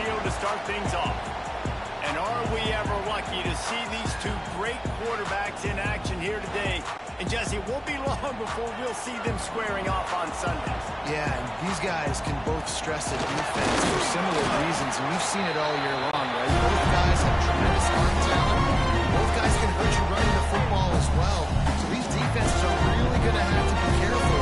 field to start things off. And are we ever lucky to see these two great quarterbacks in action here today? And Jesse, it won't be long before we'll see them squaring off on Sundays. Yeah, and these guys can both stress the defense for similar reasons, and we've seen it all year long, right? Both guys have tremendous arm talent. Both guys can hurt you running the football as well. So these defenses are really going to have to be careful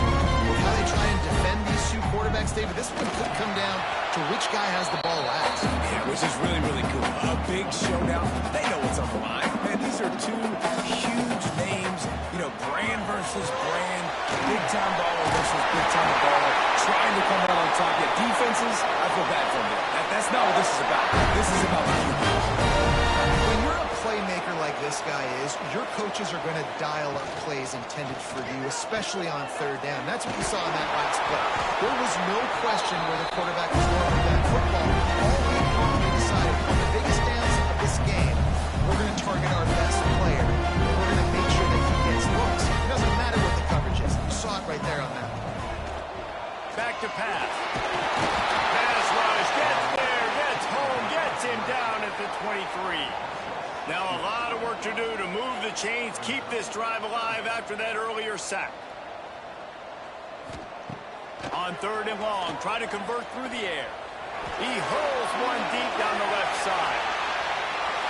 with how they try and defend these two quarterbacks, David. This one could come down to which guy has the ball last. Yeah, which is really, really cool. A big showdown. They know what's on the line. Man, these are two huge names. You know, brand versus brand. Big-time baller versus big-time baller. Trying to come out on top. Yeah, defenses, I feel bad for them. That's not what this is about. This is about you. When you're a playmaker like this guy is, your coaches are going to dial up plays intended for you, especially on third down. That's what we saw in that last play. There was no question where the quarterback was going with that football. All week long, they decided on the biggest downs of this game, we're going to target our best player, and we're going to make sure that he gets looks. It doesn't matter what the coverage is. You saw it right there on that. Back to pass. Pass rush, gets there, gets home, gets him down at the 23. Now a lot of work to do to move the chains, keep this drive alive after that earlier sack. On third and long, try to convert through the air. He hurls one deep down the left side.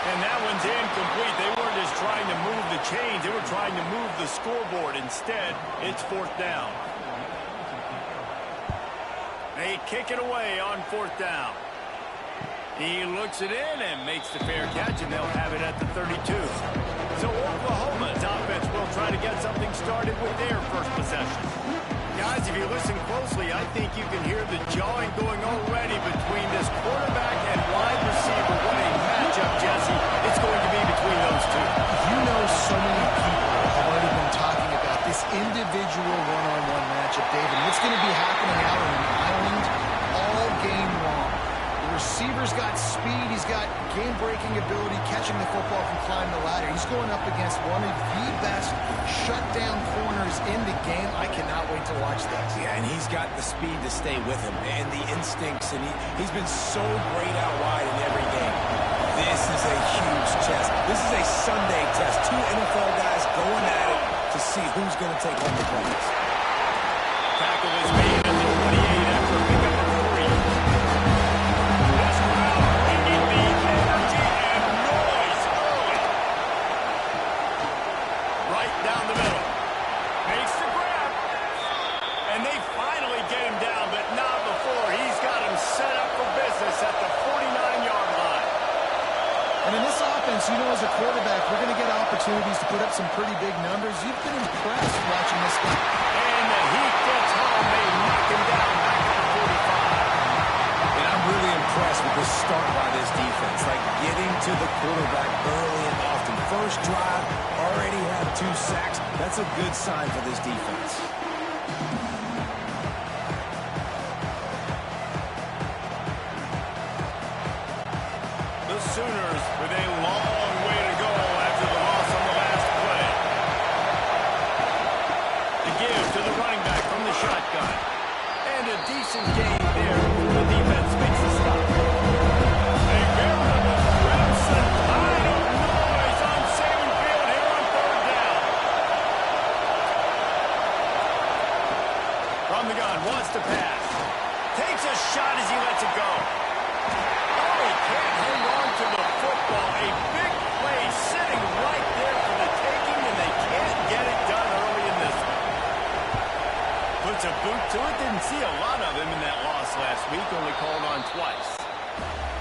And that one's incomplete. They weren't just trying to move the chains, they were trying to move the scoreboard. Instead, it's fourth down. They kick it away on fourth down. He looks it in and makes the fair catch, and they'll have it at the 32. So Oklahoma's offense will try to get something started with their first possession. Guys, if you listen closely, I think you can hear the jawing going already between this quarterback and wide receiver. What a matchup, Jesse, it's going to be between those two. You know, so many people have already been talking about this individual one-on-one matchup, David. It's going to be happening out on the island all game long. The receiver's got speed. He's got game-breaking ability, catching the football, can climb the ladder. He's going up against one of the best shutdown corners in the game. I cannot wait to watch this. Yeah, and he's got the speed to stay with him and the instincts, and he's been so great out wide in every game. This is a huge test. This is a Sunday test. Two NFL guys going at it to see who's going to take home the points. Tackle is made at the 28 after a pickup of 3. This crowd bringing the energy and noise early. Right down the middle. Makes the grab. And they finally get him down, but not before. He's got him set up for business at the 49-yard line. And in this offense, you know, as a quarterback, we're going to get opportunities to put up some pretty big numbers. You've been impressed watching this guy. And the heat gets home. They knock him down back at the 45. And I'm really impressed with the start by this defense. Like getting to the quarterback early and often. First drive, already had 2 sacks. That's a good sign for this defense. The Sooners with a long way to go after the loss on the last play. The give to the running back from the shotgun. And a decent gain there. The defense makes the stop. A veritable crimson tide of noise on Saban Field here on third down. From the gun, wants to pass. Takes a shot as he lets it go. Oh, he can't hang on to the football. A big play sitting right there for the taking, and they can't get it done early in this one. Puts a boot to it. Didn't see a lot of him in that loss last week. Only called on twice.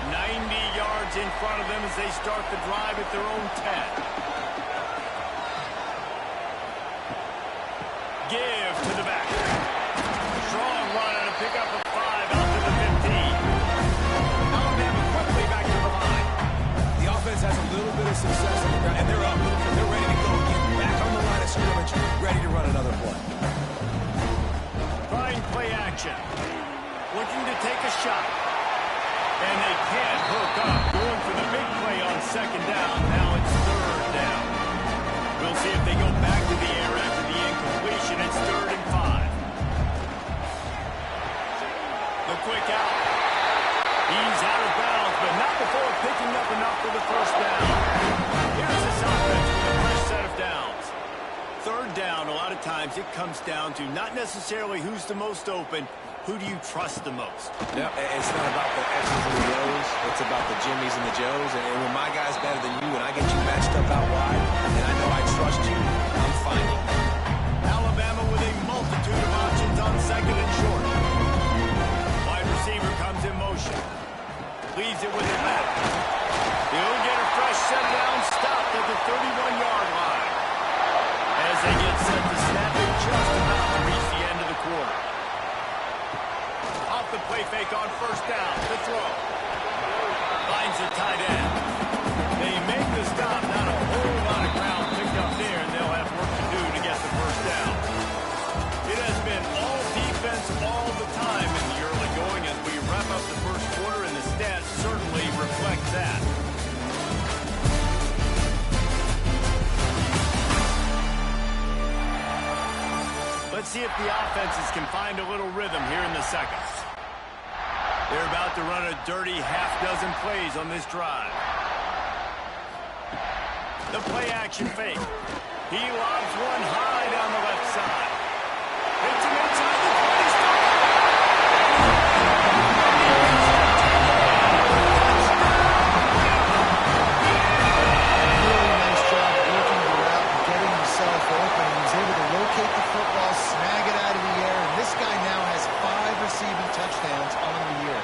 90 yards in front of them as they start the drive at their own 10. Give to the back. Strong run and a pickup of 5 out to the 15. Alabama quickly back to the line. The offense has a little bit of success on the ground, and they're up. They're ready to go again. Back on the line of scrimmage, ready to run another play. Trying play action. Looking to take a shot. And they can't hook up. Going for the big play on second down. Now it's third down. We'll see if they go back to the air after the incompletion. It's 3rd and 5. The quick out. He's out of bounds. for the first down. Here's this offense with a fresh set of downs. Third down, a lot of times it comes down to not necessarily who's the most open, who do you trust the most? Yep, it's not about the X's and the O's. It's about the Jimmies and the Joes. And when my guy's better than you and I get you matched up out wide, and I know I trust you, I'm finding. Alabama with a multitude of options on second and short. Wide receiver comes in motion. Leaves it with his left. He'll get a fresh set down, stopped at the 31-yard line. As they get set to snap it, just about to reach the end of the quarter. Off the play fake on first down, the throw. Finds the tight end. They make the stop, not a whole lot of ground picked up there, and they'll have work to do to get the first down. It has been all defense all the time in the early going as we wrap up the first quarter, and the stats certainly reflect that. Let's see if the offenses can find a little rhythm here in the second. They're about to run a dirty half-dozen plays on this drive. The play-action fake. He lobs one high down the left side. Hits him inside the 20. Really nice job working the route and getting himself open. He was able to locate the football, snag it out of the air, and this guy now has 5 receiving touchdowns on the year.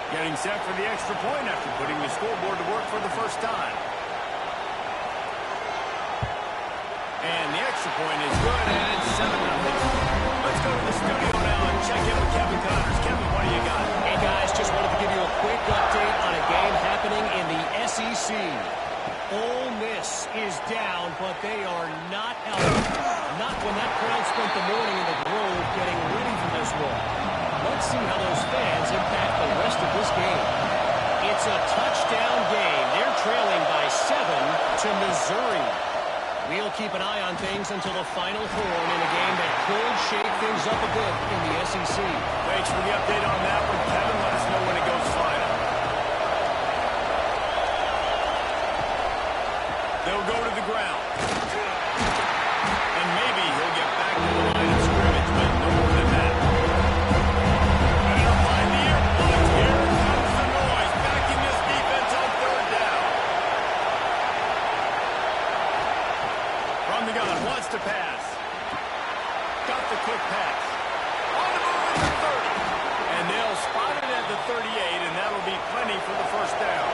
Getting set for the extra point after putting the scoreboard to work for the first time. And the extra point is good, and it's 7-0. Let's go to the studio now and check in with Kevin Connors. Kevin, what do you got? Hey, guys, just wanted to give you a quick update on a game happening in the SEC. Ole Miss is down, but they are not out. Not when that crowd spent the morning in the Grove getting ready for this one. Let's see how those fans impact the rest of this game. It's a touchdown game. They're trailing by 7 to Missouri. We'll keep an eye on things until the final horn in a game that could shake things up a bit in the SEC. Thanks for the update on that one, Kevin. Let us know when it goes final. They'll go to the ground. And maybe he'll get back to the line of scrimmage, but no more than that. Better find the earplugs. Here comes the noise, backing this defense on third down. From the gun, wants to pass. Got the quick pass. On the move at the 30. And they'll spot it at the 38, and that'll be plenty for the first down.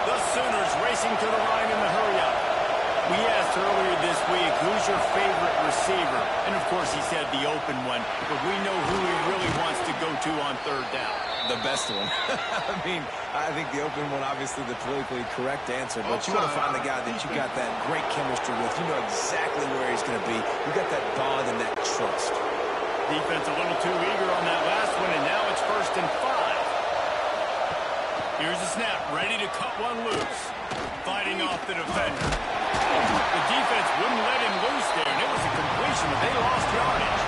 The Sooners racing to the line in the hurry-up. We asked earlier this week, who's your favorite receiver? And, of course, he said the open one. But we know who he really wants to go to on third down. The best one. I think the open one, obviously the politically correct answer, but you want to find the guy that you got that great chemistry with. You know exactly where he's going to be. You got that bond and that trust. Defense a little too eager on that last one, and now it's 1st and 5. Here's a snap, ready to cut one loose. Fighting off the defender. The defense wouldn't let him loose there, and it was a completion, but they lost yardage.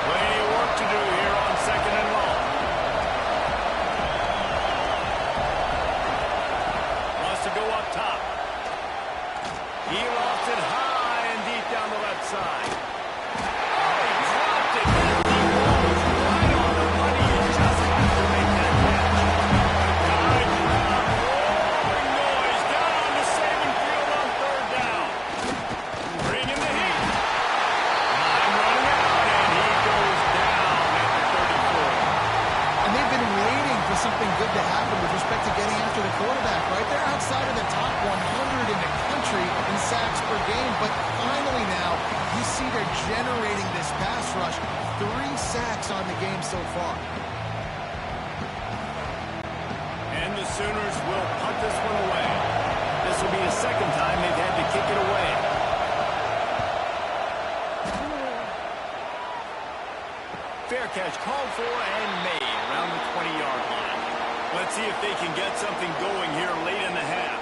Plenty of work to do here on 2nd and long. Wants to go up top. He lost it high and deep down the left side. Oh, he dropped it. That deep ball was right on the money. He just had to make that catch. High crowd, roaring noise down on the Saban field on third down. Bringing the heat. Time running out, and he goes down at the 34. And they've been waiting for something good to happen with respect to getting after the quarterback, right? They're outside of the top 100 in the country in sacks per game, but finally now you see they're generating this pass rush. 3 sacks on the game so far. And the Sooners will punt this one away. This will be the second time they've had to kick it away. Fair catch called for and made around the 20-yard line. Let's see if they can get something going here late in the half.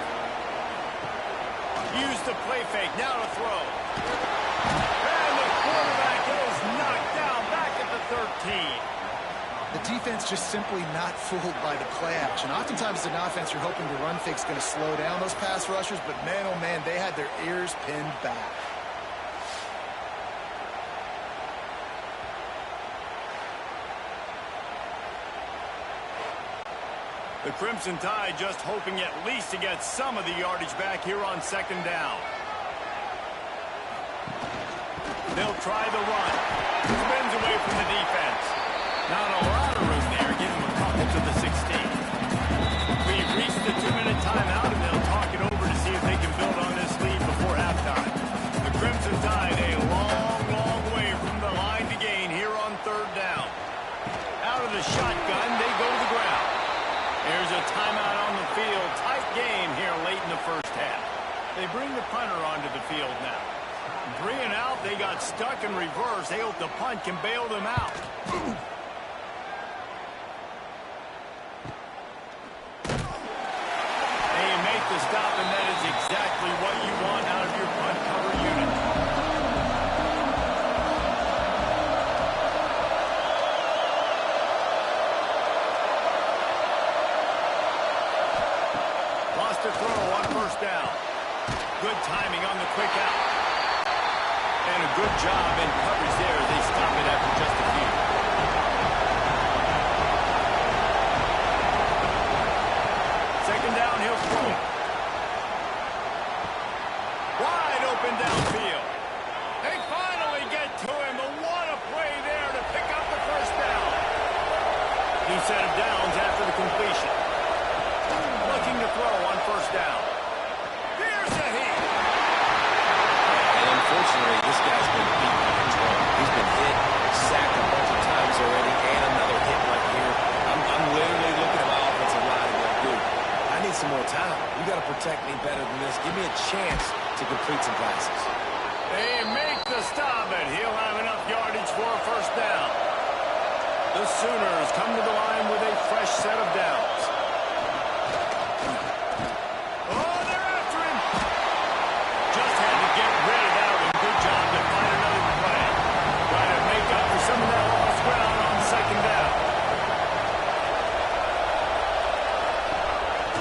Use the play fake. Now to throw. And the quarterback is knocked down back at the 13. The defense just simply not fooled by the play action. Oftentimes, as an offense, you're hoping the run fake's going to slow down those pass rushers, but man, oh man, they had their ears pinned back. The Crimson Tide just hoping at least to get some of the yardage back here on second down. They'll try the run. Spins away from the defense. Not a lot of room there. Give him a couple to the 16. We've reached the 2-minute timeout, and they'll talk it over to see if they can build on this lead before halftime. The Crimson Tide a long, long way from the line to gain here on third down. Out of the shotgun, they go to the ground. There's a timeout on the field. Tight game here late in the first half. They bring the punter onto the field now. 3 and out, they got stuck in reverse. They hope the punt can bail them out. They make the stop, and that is exactly what you want out of your punt cover unit. Lost a throw on first down. Good timing on the quick out. And a good job in coverage there. They stop it after just a few. Second down, he'll throw. Wide open downfield. They finally get to him. But what a play there to pick up the first down. New set of downs after the completion. Looking to throw on first down. Here's a heat. And unfortunately, this guy's been beat by control. He's been hit, sacked a bunch of times already, and another hit right here. I'm literally looking at my offensive line and going, dude, I need some more time. You got to protect me better than this. Give me a chance to complete some passes. They make the stop, and he'll have enough yardage for a first down. The Sooners come to the line with a fresh set of downs. Oh, they're after him. Just had to get rid of that one. Good job to find another play. Trying to make up for some of that lost ground on second down.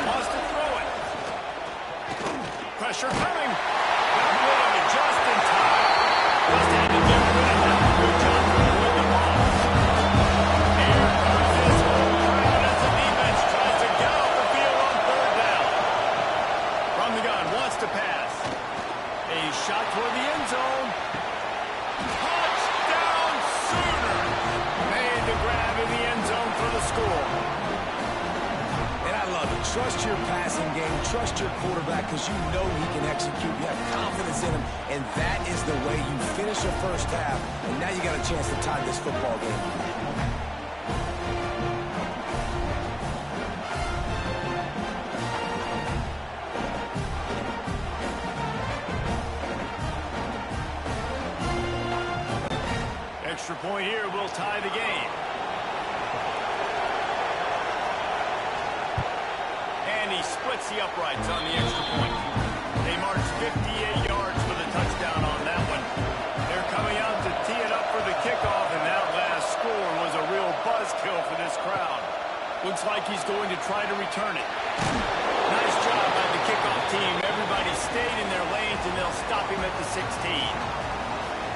Wants to throw it. Pressure coming. Got rid of it just in time. Just had to get rid of that. Good job to avoid the loss. Here comes this whole crowd as the defense tries to get off the field on third down. From the gun, wants to pass. A shot toward the end zone. Touchdown Sooners. Made the grab in the end zone for the score. And I love it. Trust your passing game. Trust your quarterback because you know he can execute. You have confidence in him, and that is the way you finish the first half. And now you got a chance to tie this football game. Extra point here will tie the game. And he splits the uprights on the extra point. They march 58 yards for the touchdown on that one. They're coming out to tee it up for the kickoff, and that last score was a real buzzkill for this crowd. Looks like he's going to try to return it. Nice job by the kickoff team. Everybody stayed in their lanes, and they'll stop him at the 16.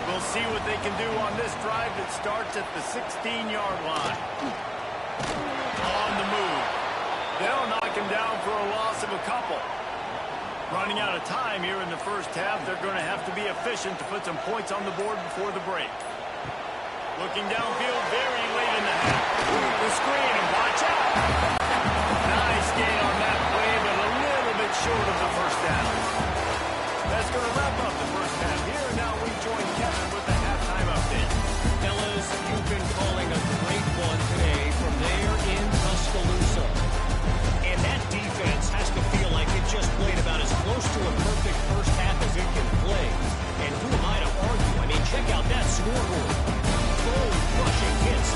We'll see what they can do on this drive that starts at the 16-yard line. On the move. They'll knock him down for a loss of a couple. Running out of time here in the first half, they're going to have to be efficient to put some points on the board before the break. Looking downfield very late in the half. The screen, and watch out. Nice gain on that play, but a little bit short of the first down. That's going to wrap up the first half here. Now we join Kevin with the halftime update. Fellas, you've been calling a great one today from there in Tuscaloosa. And that defense has to feel like it just played about as close to a perfect first half as it can play. And who am I to argue? I mean, check out that scoreboard. Bold rushing hits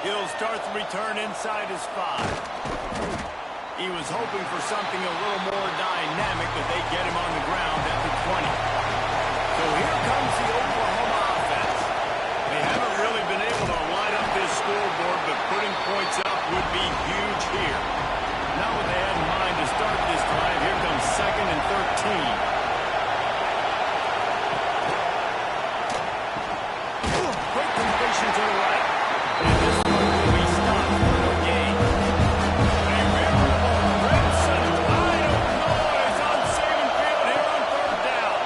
He'll start the return inside his 5. He was hoping for something a little more dynamic, but they get him on the ground at the 20. So here comes the Oklahoma offense. They haven't really been able to light up this scoreboard, but putting points up would be huge here. Not what they had in mind to start this drive. Here comes 2nd and 13. Quick completion to the right. And this one will be stopped for no gain. A memorable Crimson Tide of noise on saving field here on 3rd down.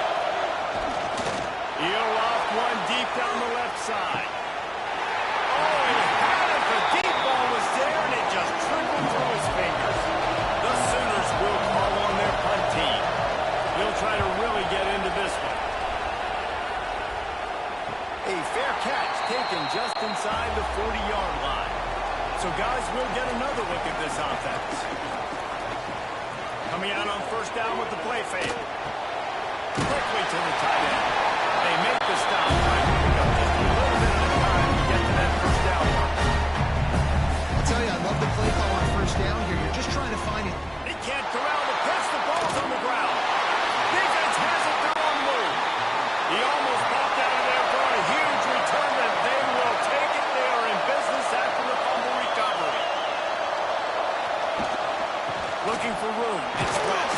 He'll loft one deep down the left side. Oh, he had it. The deep ball was there, and it just trickled through his fingers. The Sooners will call on their punt team. He'll try to really get into this one. A fair catch taken just inside the 40-yard line. So, guys, we'll get another look at this offense. Coming out on 1st down with the play fake. Quickly to the tight end. They make the stop, trying to pick up just a little bit of time to get to that 1st down mark. I'll tell you, I love the play call on 1st down here. You're just trying to find it. They can't corral the pitch. The ball's on the ground. Defense has it through on the move. He almost popped out of there for a huge return, and they will take it. They are in business after the fumble recovery. Looking for room. It's West.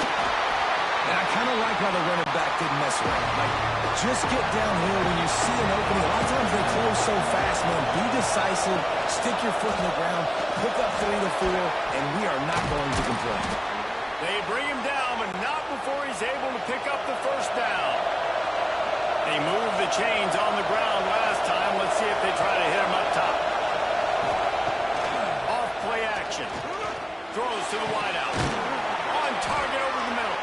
And I kind of like how the running back didn't mess around. Like, just get downhill when you see an opening. A lot of times they close so fast, man. Be decisive. Stick your foot in the ground. Pick up 3 to 4, and we are not going to complain. They bring him down, but not before he's able to pick up the 1st down. They moved the chains on the ground last time. Let's see if they try to hit him up top. Off play action. Throws to the wideout. On target over the middle.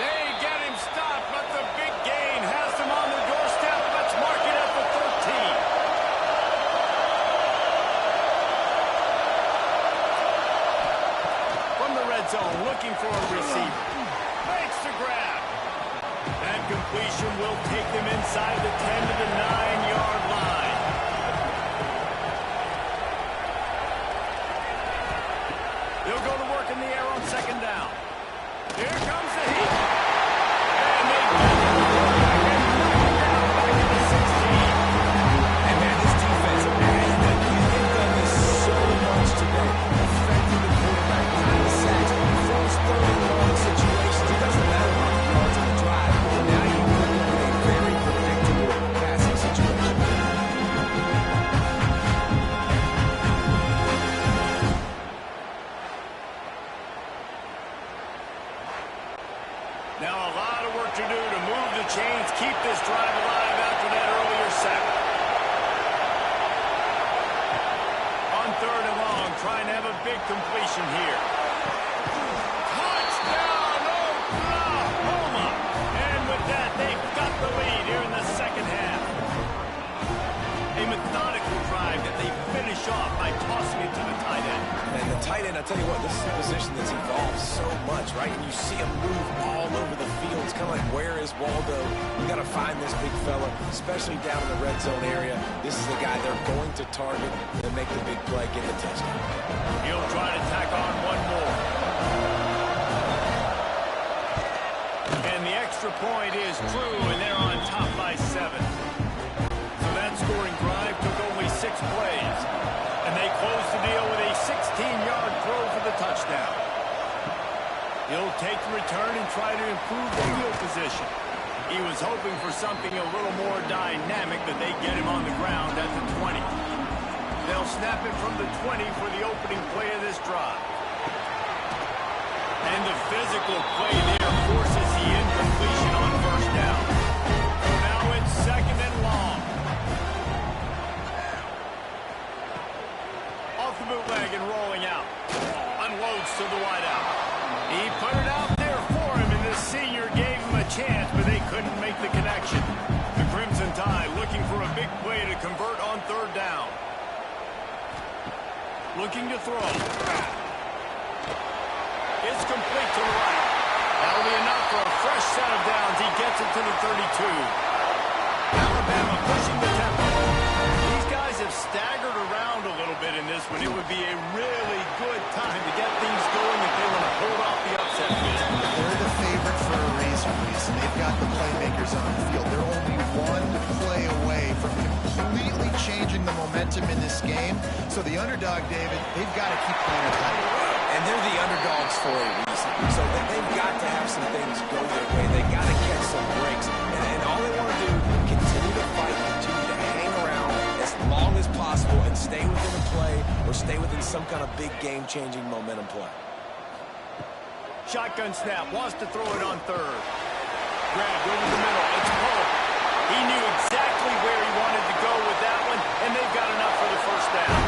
They get him stopped, but the big gain has him on the doorstep. Let's mark it at the 13. From the red zone, looking for a receiver. Makes the grab. That completion will take them inside the 10 to the 9-yard line. They'll go to work in the air on 2nd down. Here comes the heat. And they get back at the 16. And man, this defense, they've done this so much today. Affecting the quarterback behind the sacks, forced 3rd and long situations. It doesn't matter what the yards on the drive. Now you put them in a very predictable passing situation. Now a lot of work to do to move the chains, keep this drive alive after that earlier sack. On 3rd and long, trying to have a big completion here. Touchdown, Oklahoma! And with that, they've got the lead here in the 2nd half. A methodical drive that they finish off by tossing it to the tight end. And the tight end, I tell you what, this is a position that's evolved so much, right? And you see him move all over the field. It's kind of like, where is Waldo? We got to find this big fella, especially down in the red zone area. This is the guy they're going to target and make the big play, get the touchdown. He'll try to tack on one more. And the extra point is true, and they're on top by 7. So that scoring drive took only 6 plays. And they close the deal with a 16-yard throw for the touchdown. He'll take the return and try to improve the field position. He was hoping for something a little more dynamic, but they get him on the ground at the 20. They'll snap it from the 20 for the opening play of this drive. And the physical play there forces the incompletion on 1st down. So now it's 2nd and long. Off the bootleg and rolling out. Unloads to the wideout. He put it out there for him, and the senior gave him a chance, but they couldn't make the connection. The Crimson Tide looking for a big play to convert on 3rd down. Looking to throw. It's complete to the right. That'll be enough for a fresh set of downs. He gets it to the 32. Alabama pushing the tempo. These guys have staggered around a little momentum in this game. So the underdog, David, they've got to keep playing it tight. And they're the underdogs for a reason. So they've got to have some things go their way. They've got to catch some breaks. And all they want to do, continue to fight, continue to hang around as long as possible and stay within a play or stay within some kind of big game-changing momentum play. Shotgun snap, wants to throw it on third. Grabbed over the middle, it's Pope. He knew exactly where he wanted to go with that one, and they've got enough for the first down.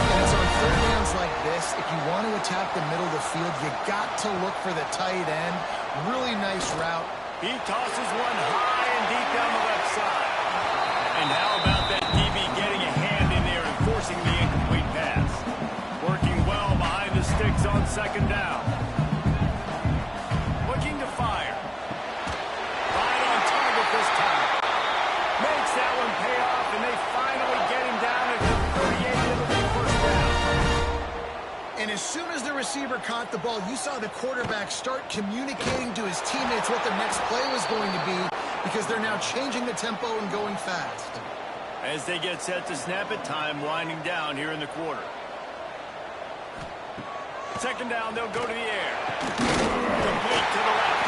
And it's on third downs like this, if you want to attack the middle of the field, you got to look for the tight end. Really nice route. He tosses one high and deep down the left side. And how about that DB getting a hand in there and forcing the incomplete pass? Working well behind the sticks on second down. Looking to fire. Right on target this time. Makes that one pay off, and they finally get him down at the 38. It'll be first down. And as soon as the receiver caught the ball, you saw the quarterback start communicating to his teammates what the next play was going to be, because they're now changing the tempo and going fast. As they get set to snap it, time winding down here in the quarter. Second down, they'll go to the air. Complete to the left.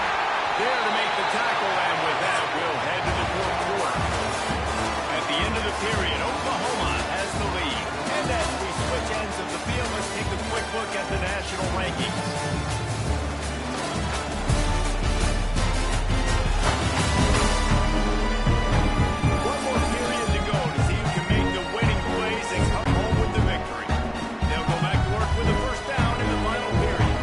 There to make the tackle, and with that, we'll head to the fourth quarter. At the end of the period, Oklahoma has the lead. And as we switch ends of the field, let's take a quick look at the national rankings. One more period to go to see who can make the winning plays and come home with the victory. They'll go back to work with the first down in the final period.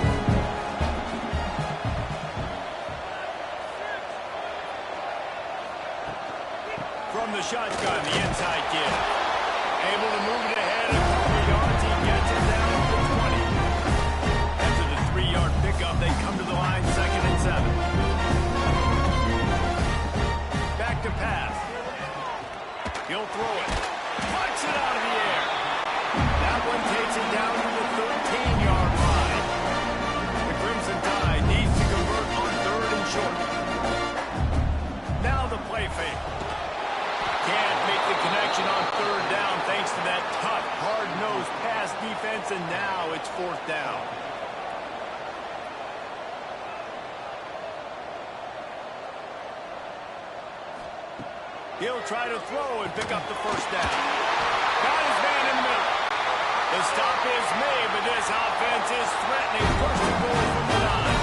From the shotgun, the inside kid. Able to move it ahead a couple of yards. He gets it down to the 20. After the 3-yard pickup, they come to the line, 2nd and 7. Back to pass. He'll throw it. Punch it out of the air. That one takes it down to the 13-yard line. The Crimson Tide needs to convert on 3rd and short. Now the play fake. Can't make the connection on 3rd down thanks to that tough, hard-nosed pass defense, and now it's 4th down. He'll try to throw and pick up the first down. Got his man in the middle. The stop is made, but this offense is threatening. First and goal from the 9.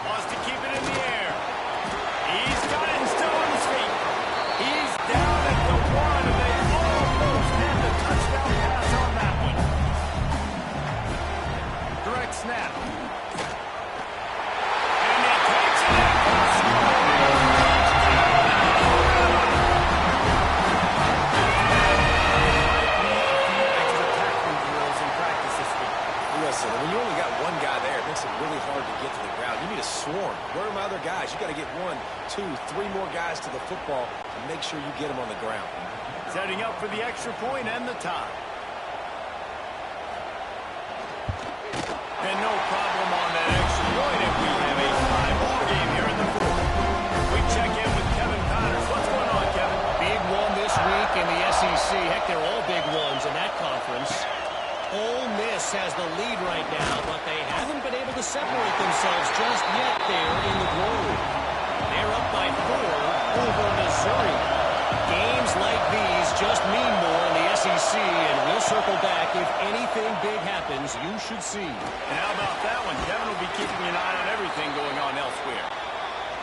Wants to keep it in the air. He's got it and still on his feet. He's down at the 1, and they almost had the touchdown pass on that one. Direct snap. And he takes it in for a score. Extra tackling drills in practice this week. Listen, when you only got one guy there, it makes it really hard to get to the ground. You need a swarm. Where are my other guys? You got to get 1, 2, 3 more guys to the football and make sure you get them on the ground. Setting up for the extra point and the tie. And no problem on that extra point if we have a tie ball game here in the fourth. We check in with Kevin Connors. What's going on, Kevin? Big one this week in the SEC. Heck, they're all big ones in that conference. Ole Miss has the lead right now, but they haven't been able to separate themselves just yet there in the Grove. They're up by 4 over Missouri. Games like these just mean more in the SEC, and we'll circle back. If anything big happens, you should see. And how about that one? Kevin will be keeping an eye on everything going on elsewhere.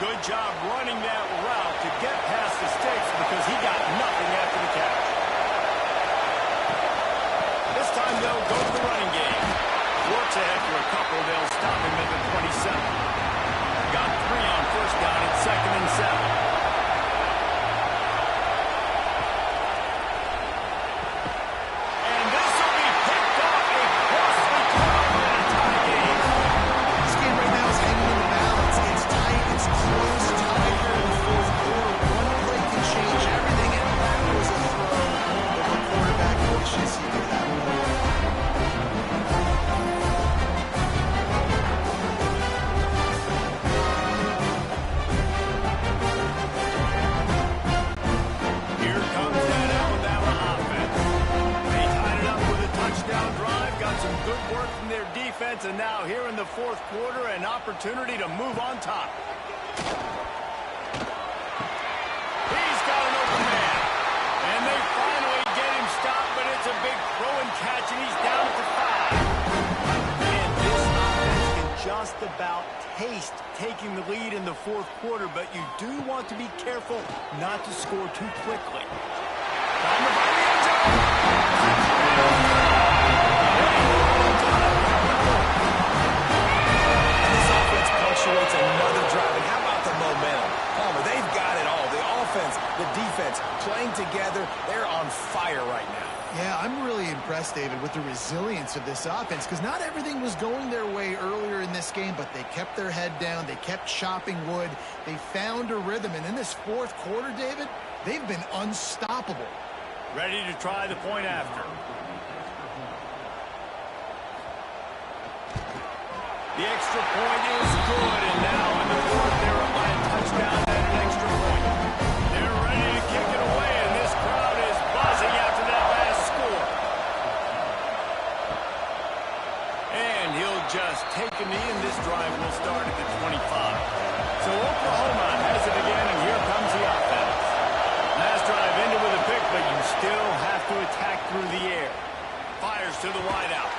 Good job running that route to get past the sticks because he got nothing after the catch. This time they'll go to the running game. Works ahead for a couple. They'll stop him at the 27. Got 3 on first down at 2nd and 7. And this will be picked off. A costly turnover in a tie game. This game right now is hanging in the balance. It's tight. It's close. Tied here in the fourth quarter. One play can change everything, and that was a throw over quarterback coach. He did that one. fourth quarter, an opportunity to move on top. He's got an open man. And they finally get him stopped, but it's a big throw and catch, and he's down to 5. And this offense can just about taste taking the lead in the fourth quarter, but you do want to be careful not to score too quickly. Time to find the end zone. And this offense punctuates another drive. And how about the momentum? Palmer, they've got it all. The offense, the defense, playing together. They're on fire right now. Yeah, I'm really impressed, David, with the resilience of this offense, because not everything was going their way earlier in this game, but they kept their head down. They kept chopping wood. They found a rhythm. And in this fourth quarter, David, they've been unstoppable. Ready to try the point after. The extra point is good, and now in the fourth, they're up by a touchdown and an extra point. They're ready to kick it away, and this crowd is buzzing after that last score. And he'll just take a knee, and this drive will start at the 25. So Oklahoma has it again, and here comes the offense. Last drive ended with a pick, but you still have to attack through the air. Fires to the wideout.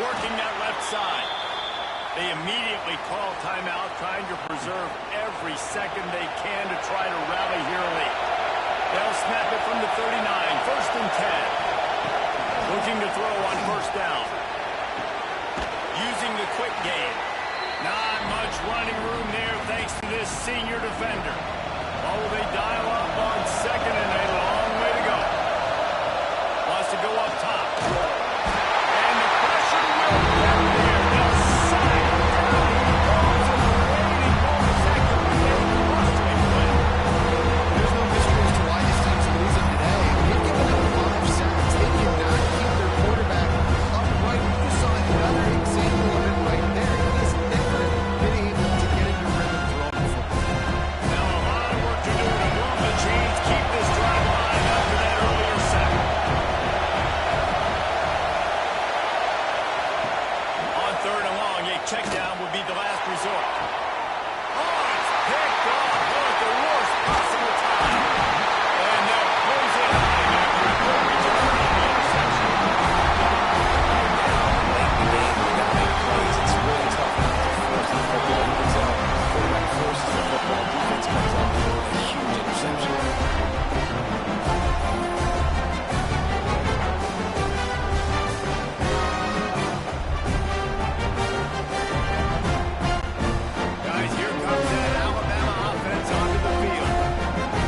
Working that left side. They immediately call timeout, trying to preserve every second they can to try to rally here late. They'll snap it from the 39, 1st and 10. Looking to throw on first down. Using the quick game. Not much running room there thanks to this senior defender. Oh, they dial up on second and a long way to go. Wants to go up top. And the pressure will get there. They'll side it down. He goes and waiting for a second. They must make a play. There's no mystery as to why this team's losing today. They've given up 5 sacks. They cannot keep their quarterback upright. You just saw another example of it right there. He's never been able to get into rhythm throwing the football. Now a lot of work to do to move the chains, keep this drive alive after that earlier sack. On 3rd and long, a check down would be the last resort. Oh, it's picked off at the worst possible time. And they'll close it high after a good return on the interception. Late in the game, we got to make plays. It's really tough not to force the football. You can tell quarterback forces the football. Defense comes up with a huge interception. Guys, here comes that Alabama offense onto the field.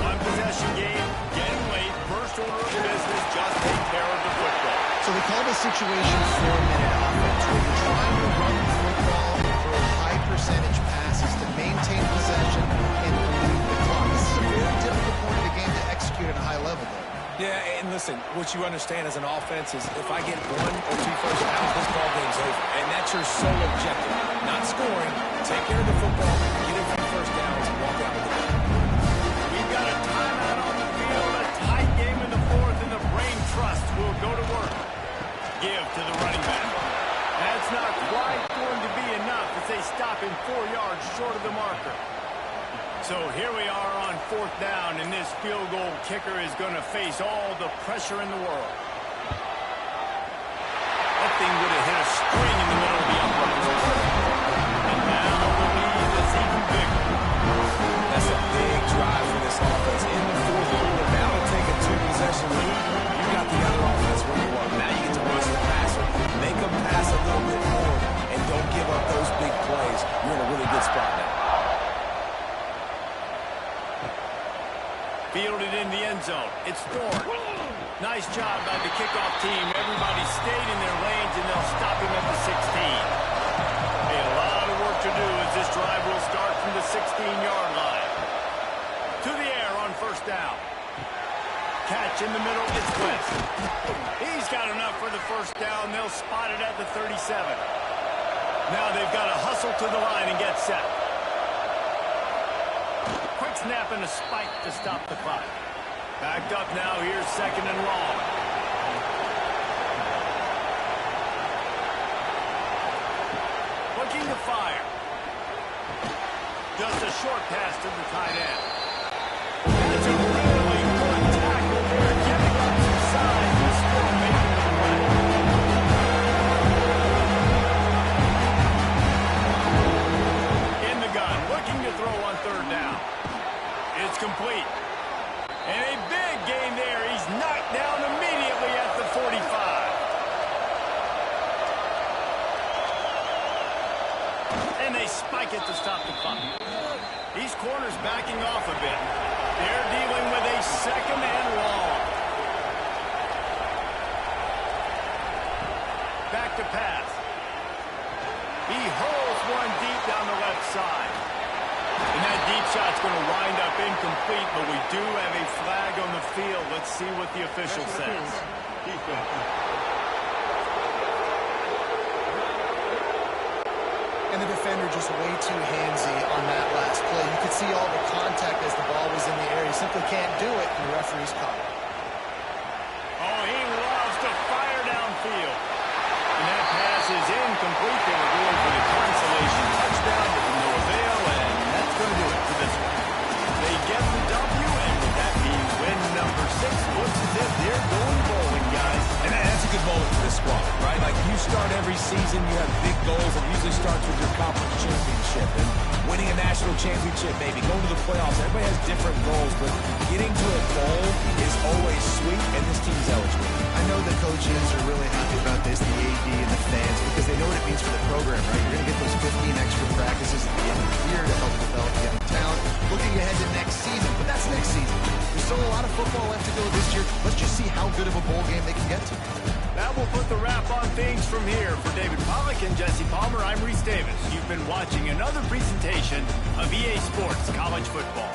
One possession game, getting late, first order of business, just take care of the football. So we call this situation 4-minute offense, where you're trying to run the football and throw high percentage passes to maintain possession and bleed the clock. This is a very difficult point of the game to execute at a high level, though. Yeah, and listen, what you understand as an offense is if I get 1 or 2 first downs, this ball game's over. And that's your sole objective. Not scoring, take care of the football, get a few first downs, and walk out with the win. We've got a timeout on the field, a tight game in the fourth, and the brain trust will go to work. Give to the running back. That's not quite going to be enough as they stop him 4 yards short of the marker. So here we are on 4th down, and this field goal kicker is going to face all the pressure in the world. That thing would have hit a string in the middle of the uprights. And now the lead is even bigger. That's a big drive for this offense in the fourth quarter. Now to take a 2-possession lead, you got the other offense where you are. Now you get to rush the passer, make them pass a little bit more, and don't give up those big plays. You're in a really good spot now. Fielded in the end zone. It's Thorne. Nice job by the kickoff team. Everybody stayed in their lanes, and they'll stop him at the 16. A lot of work to do as this drive will start from the 16-yard line. To the air on first down. Catch in the middle. It's West. He's got enough for the first down. They'll spot it at the 37. Now they've got to hustle to the line and get set. Quick snap and a spike to stop the clock. Backed up now. Here's 2nd and long. looking to fire. Just a short pass to the tight end. That's a really good tackle there, giving up some size and still making the play. In the gun, looking to throw on third down. It's complete. And a big gain there. He's knocked down immediately at the 45. And they spike it to stop the clock. These corners backing off a bit. They're dealing with a second and long. Back to pass. He hurls one deep down the left side. And that deep shot's going to wind up incomplete, but we do have a flag on the field. Let's see what the official says. And the defender just way too handsy on that last play. You could see all the contact as the ball was in the air. He simply can't do it, and the referee's caught it. Oh, he loves to fire downfield. And that pass is incomplete. They were going for the consolation touchdown, but to no avail, and that's going to do it for this one. They get the W, and with that being win number 6, looks as if they're going bowling, guys. And that's a good moment for this squad, right? Like, you start every season, you have big goals. It usually starts with your conference championship and winning a national championship, maybe going to the playoffs. Everybody has different goals, but getting to a bowl is always sweet, and this team's eligible. I know the coaches are really happy about this, the AD and the fans, because they know what it means for the program, right? You're going to get those 15 extra practices at the end of the year to help develop young talent. Looking ahead to next season, but that's next season. There's still a lot of football left to go this year. Let's just see how good of a bowl game they can get to. That will put the wrap on things from here. For David Pollack and Jesse Palmer, I'm Reese Davis. You've been watching another presentation of EA Sports College Football.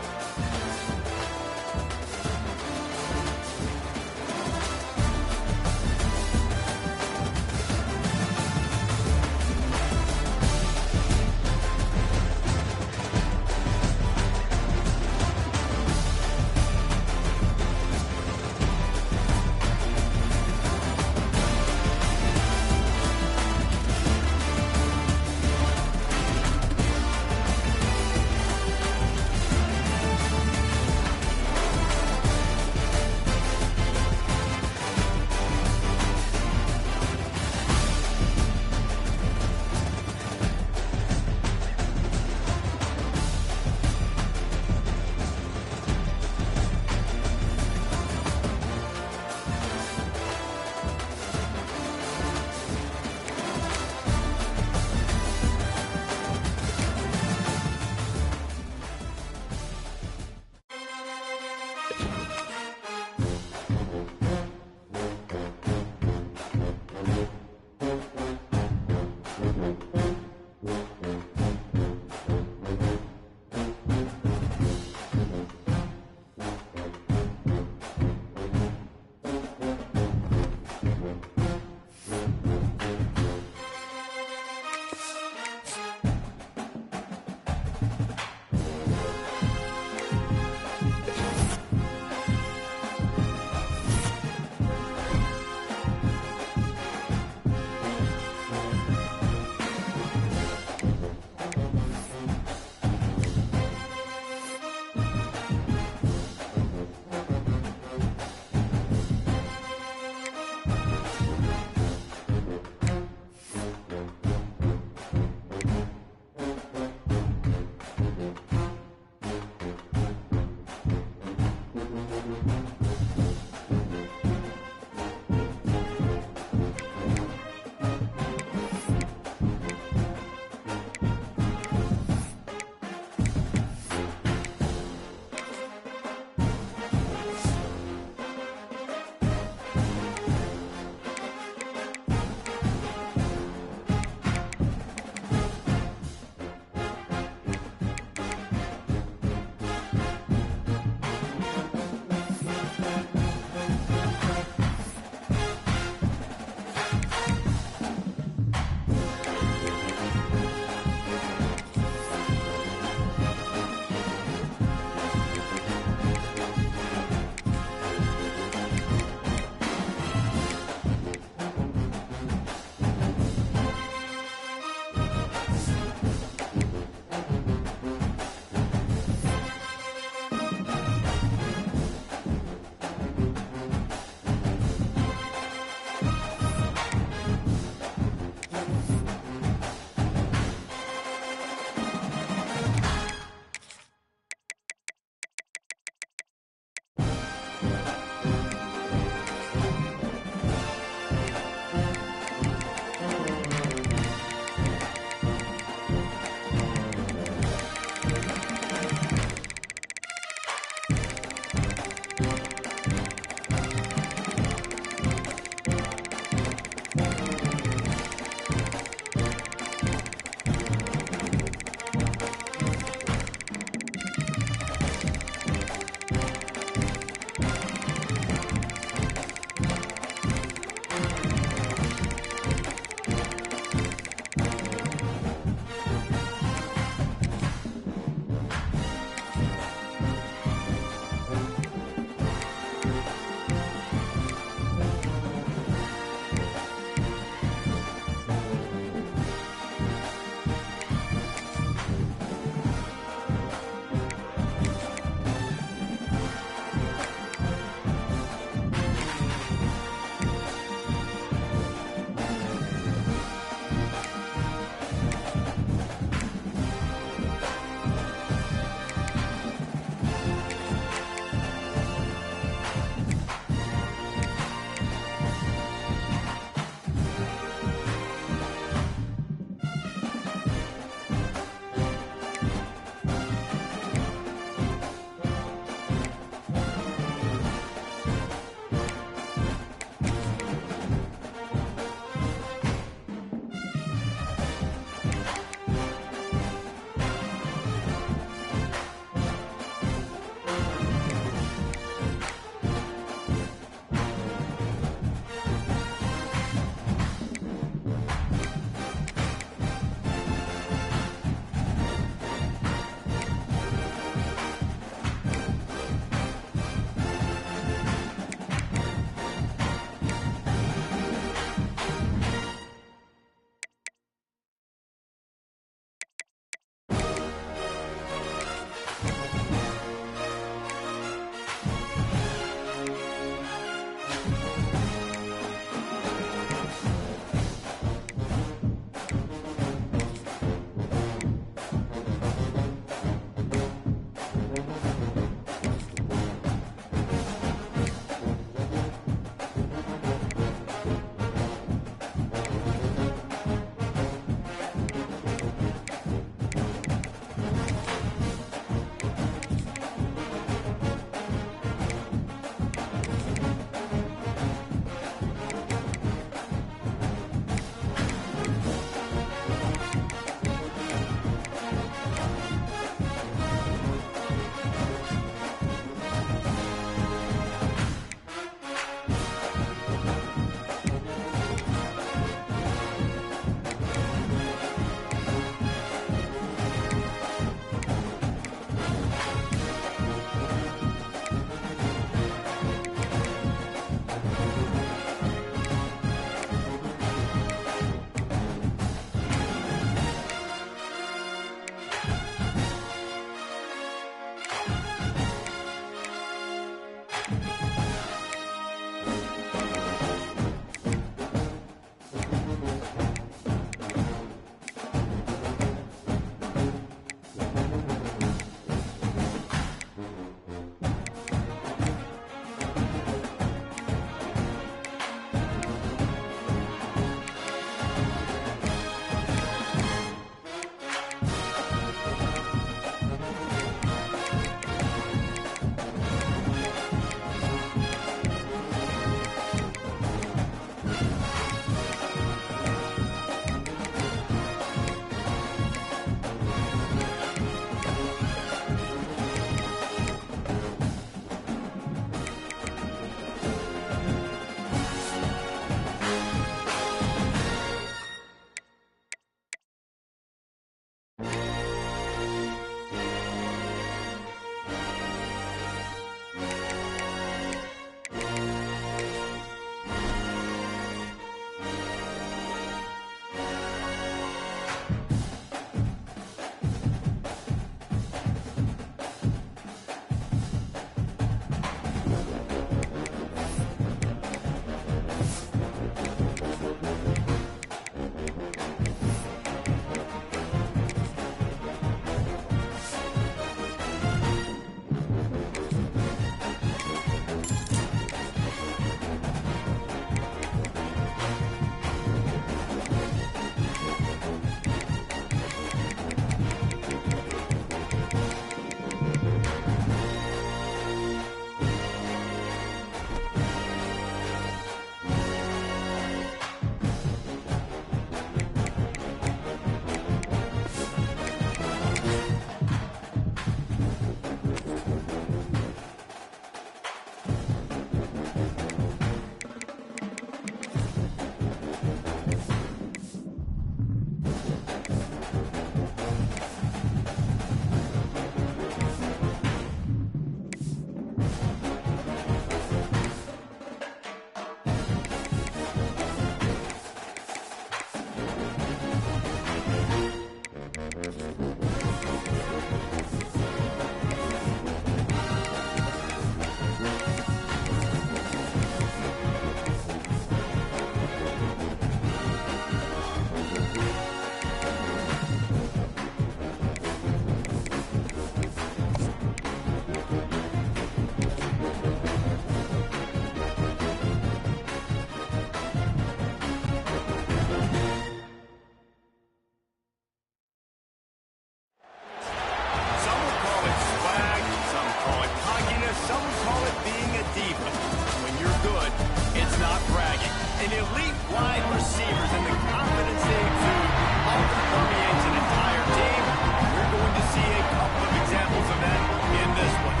and elite wide receivers and the confidence they exude often permeates an entire team. We're going to see a couple of examples of that in this one.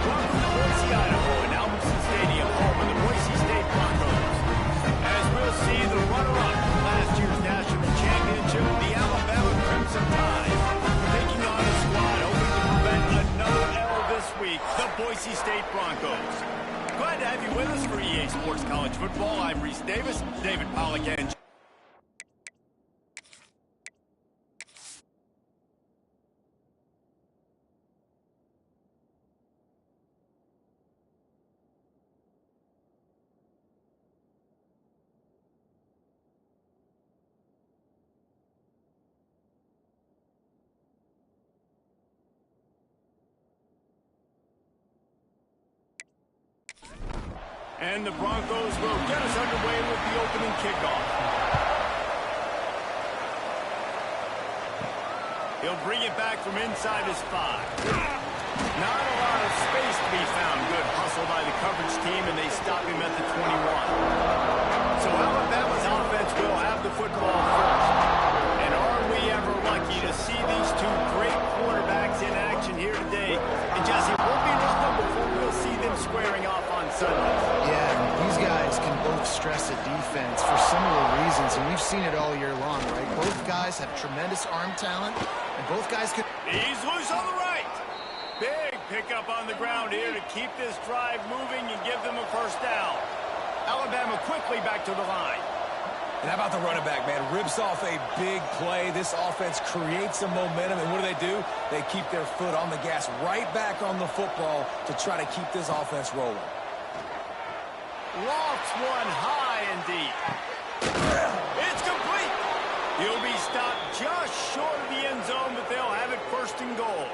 Welcome to Boise, Idaho, and Albertson Stadium, home of the Boise State Broncos. As we'll see, the runner-up from last year's national championship, the Alabama Crimson Tide, taking on a squad hoping to prevent another L this week, the Boise State Broncos. Glad to have you with us for EA Sports College Football. I'm Reese Davis, David Pollack, and the Broncos will get us underway with the opening kickoff. He'll bring it back from inside his 5. Not a lot of space to be found. Good hustle by the coverage team, and they stop him at the 21. So Alabama's offense will have the football first. And are we ever lucky to see these two great quarterbacks in action here today? And Jesse, it won't be long before we'll see them squaring off on Sunday. Yeah, these guys can both stress a defense for similar reasons, and we've seen it all year long, right? Both guys have tremendous arm talent, and both guys can... He's loose on the right. Big pickup on the ground here to keep this drive moving and give them a first down. Alabama quickly back to the line. And how about the running back, man? Rips off a big play. This offense creates some momentum, and what do? They keep their foot on the gas right back on the football to try to keep this offense rolling. Lofts one high and deep. It's complete. He'll be stopped just short of the end zone, but they'll have it first and goal.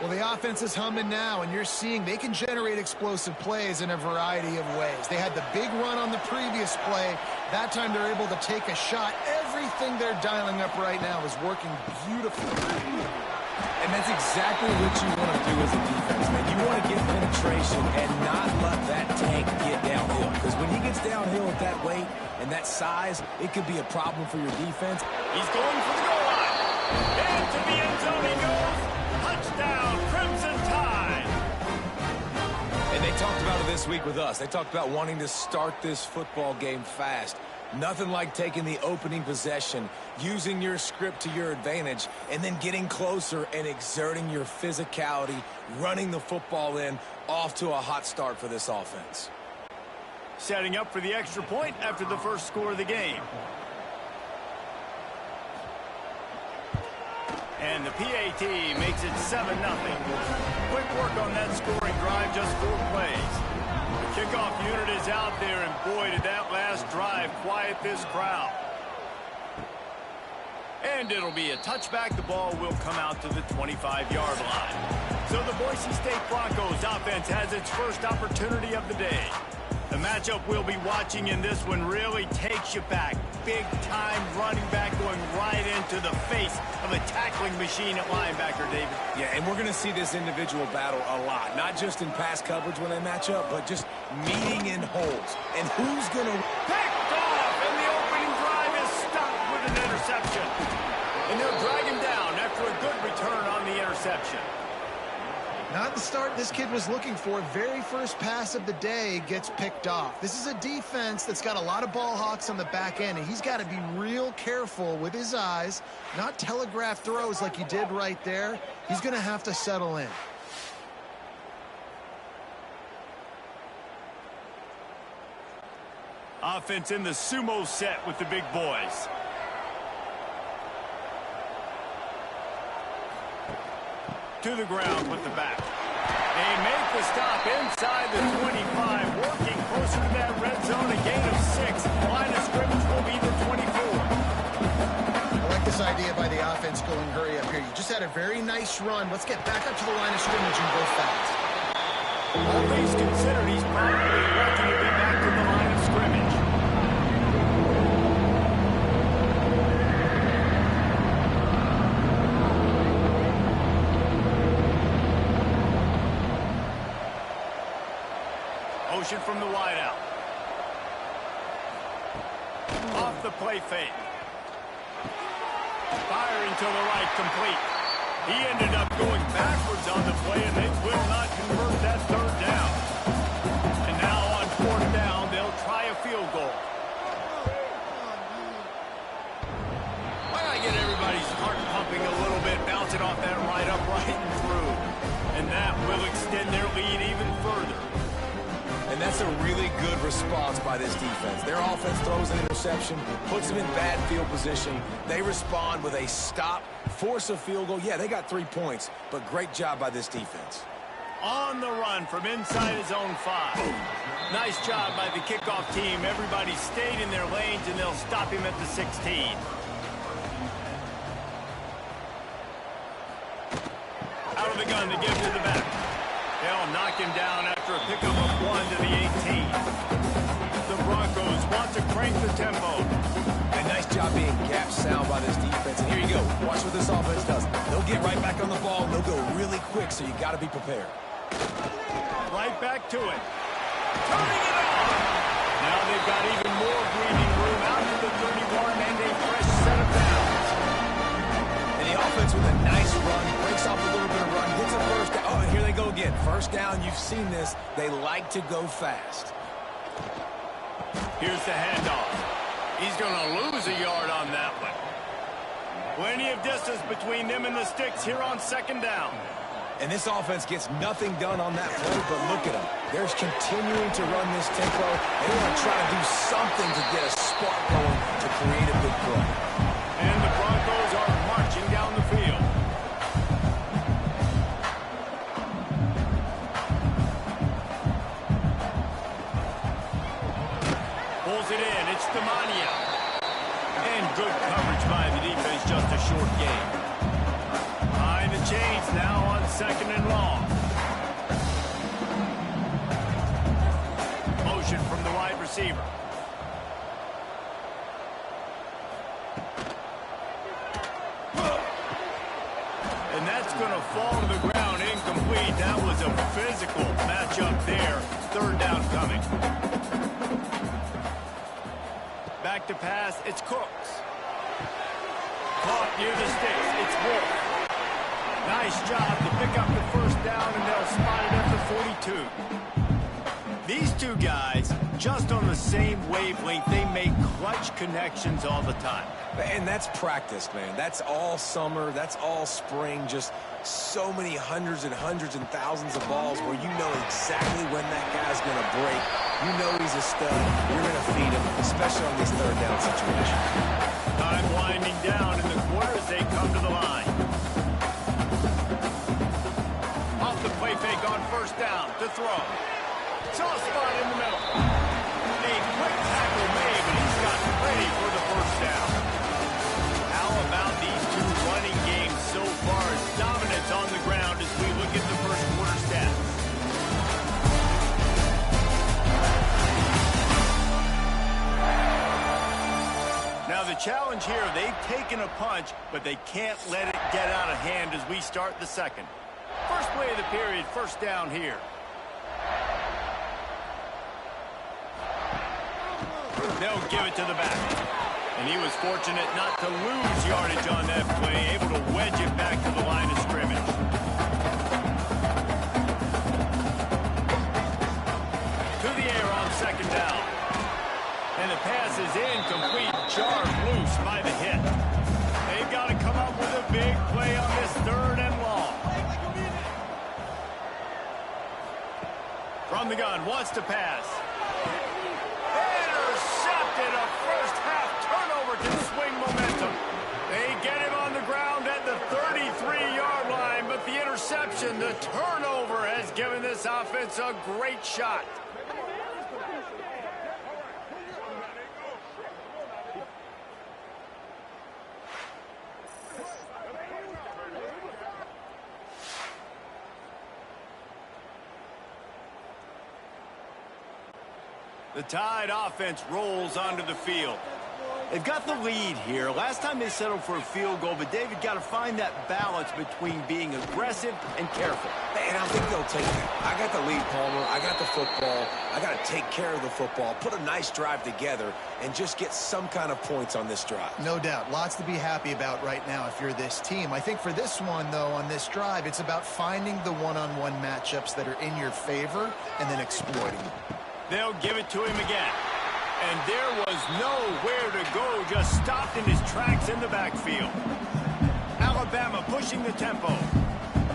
Well, the offense is humming now, and you're seeing they can generate explosive plays in a variety of ways. They had the big run on the previous play. That time they're able to take a shot. Everything they're dialing up right now is working beautifully. And that's exactly what you want to do as a defense, man. You want to get penetration and not let that tank get downhill. Because when he gets downhill at that weight and that size, it could be a problem for your defense. He's going for the goal line. And to the end zone he goes. Touchdown, Crimson Tide. And they talked about it this week with us. They talked about wanting to start this football game fast. Nothing like taking the opening possession, using your script to your advantage, and then getting closer and exerting your physicality, running the football in, off to a hot start for this offense. Setting up for the extra point after the first score of the game. And the PAT makes it 7-0. Quick work on that scoring drive, just 4 plays. The kickoff unit is out there, and boy, did that last drive quiet this crowd. And it'll be a touchback. The ball will come out to the 25-yard line. So the Boise State Broncos offense has its first opportunity of the day. The matchup we'll be watching in this one really takes you back. Big-time running back going right into the face of a tackling machine at linebacker, David. Yeah, and we're going to see this individual battle a lot. Not just in pass coverage when they match up, but just meeting in holes. And who's going to... Picked off, and the opening drive is stopped with an interception. And they'll drag him down after a good return on the interception. Not the start this kid was looking for. Very first pass of the day gets picked off. This is a defense that's got a lot of ball hawks on the back end, and he's got to be real careful with his eyes, not telegraph throws like he did right there. He's going to have to settle in. Offense in the sumo set with the big boys. To the ground with the back. They make the stop inside the 25, working closer to that red zone, a gain of 6. The line of scrimmage will be the 24. I like this idea by the offense going hurry up here. You just had a very nice run. Let's get back up to the line of scrimmage and go fast. All things considered, he's probably lucky to be back to the line of scrimmage. Motion from the wideout. Off the play fake. Firing to the right, complete. He ended up going backwards on the play, and they will not convert that third down. And now on fourth down, they'll try a field goal. Why not get everybody's heart pumping a little bit, bouncing off that right upright and through. And that will extend their lead even further. And that's a really good response by this defense. Their offense throws an interception, puts them in bad field position. They respond with a stop, force a field goal. Yeah, they got 3 points, but great job by this defense. On the run from inside his own 5. Nice job by the kickoff team. Everybody stayed in their lanes, and they'll stop him at the 16. Out of the gun to give to the back. They'll knock him down after a pickup of 1 to the 18. The Broncos want to crank the tempo. And nice job being gap sound by this defense. And here you go. Watch what this offense does. They'll get right back on the ball, and they'll go really quick, so you got to be prepared. Right back to it. Turning it on. Now they've got even more breathing room out to the 31 and a fresh set of downs. And the offense with a nice run, breaks off a little bit of run, gets a first down. Oh, and here they go again. First down, you've seen this. They like to go fast. Here's the handoff. He's going to lose a yard on that one. Plenty of distance between them and the sticks here on second down. And this offense gets nothing done on that play, but look at them. They're continuing to run this tempo. They want to try to do something to get a spark going to create a big play. And the Broncos are marching down the field. Pulls it in. It's Ncaa. And good coverage by the defense, just a short gain. Behind the chains now on second and long. Motion from the wide receiver. And that's going to fall to the ground incomplete. That was a physical matchup there. Third down coming. Back to pass. It's Cooks. Caught near the sticks. It's Wolf. Nice job to pick up the first down, and they'll spot it at the 42. These two guys, just on the same wavelength, they make clutch connections all the time. And that's practice, man. That's all summer. That's all spring. Just so many hundreds and thousands of balls where you know exactly when that guy's going to break. You know he's a stud. You're going to feed him, especially on these third down situations. Time winding down in the quarter as they come to the line. Off the play fake on first down to throw. Soft spot in the middle. A quick tackle made, but he's got ready for the first down. How about these two running games so far? Dominance on the ground as we look at the first quarter stats. Now the challenge here, they've taken a punch, but they can't let it get out of hand as we start the second. First play of the period, first down here. They'll give it to the back. And he was fortunate not to lose yardage on that play, able to wedge it back to the line of scrimmage. To the air on second down. And the pass is incomplete, jarred loose by the hit. They've got to come up with a big play on this third and long. From the gun, wants to pass. Intercepted, a first-half turnover to swing momentum. They get him on the ground at the 33-yard line, but the interception, the turnover, has given this offense a great shot. The Tide offense rolls onto the field. They've got the lead here. Last time they settled for a field goal, but David got to find that balance between being aggressive and careful. And I think they'll take that. I got the lead, Palmer. I got the football. I got to take care of the football, put a nice drive together, and just get some kind of points on this drive. No doubt. Lots to be happy about right now if you're this team. I think for this one, though, on this drive, it's about finding the one-on-one matchups that are in your favor and then exploiting them. They'll give it to him again. And there was nowhere to go, just stopped in his tracks in the backfield. Alabama pushing the tempo.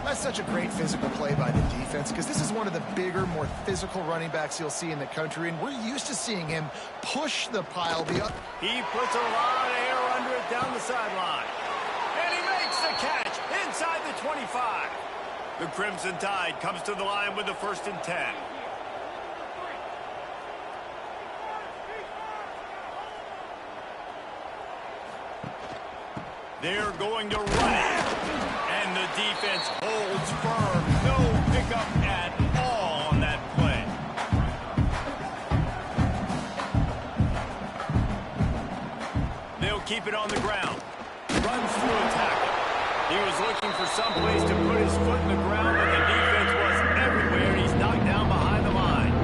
That's such a great physical play by the defense because this is one of the bigger, more physical running backs you'll see in the country, and we're used to seeing him push the pile. He puts a lot of air under it down the sideline. And he makes the catch inside the 25. The Crimson Tide comes to the line with the 1st and 10. They're going to run it. And the defense holds firm. No pickup at all on that play. They'll keep it on the ground. Runs through a tackle. He was looking for some place to put his foot in the ground, but the defense was everywhere. He's knocked down behind the line.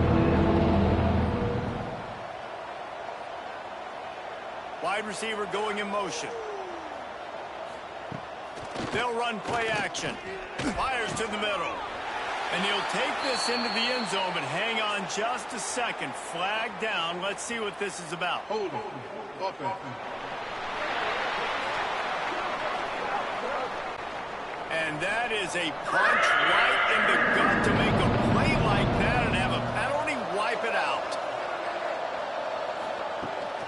Wide receiver going in motion. They'll run play action. Fires to the middle. And he'll take this into the end zone, but hang on just a second. Flag down. Let's see what this is about. Hold on. Okay. And that is a punch right in the gut to make a play like that and have a penalty wipe it out.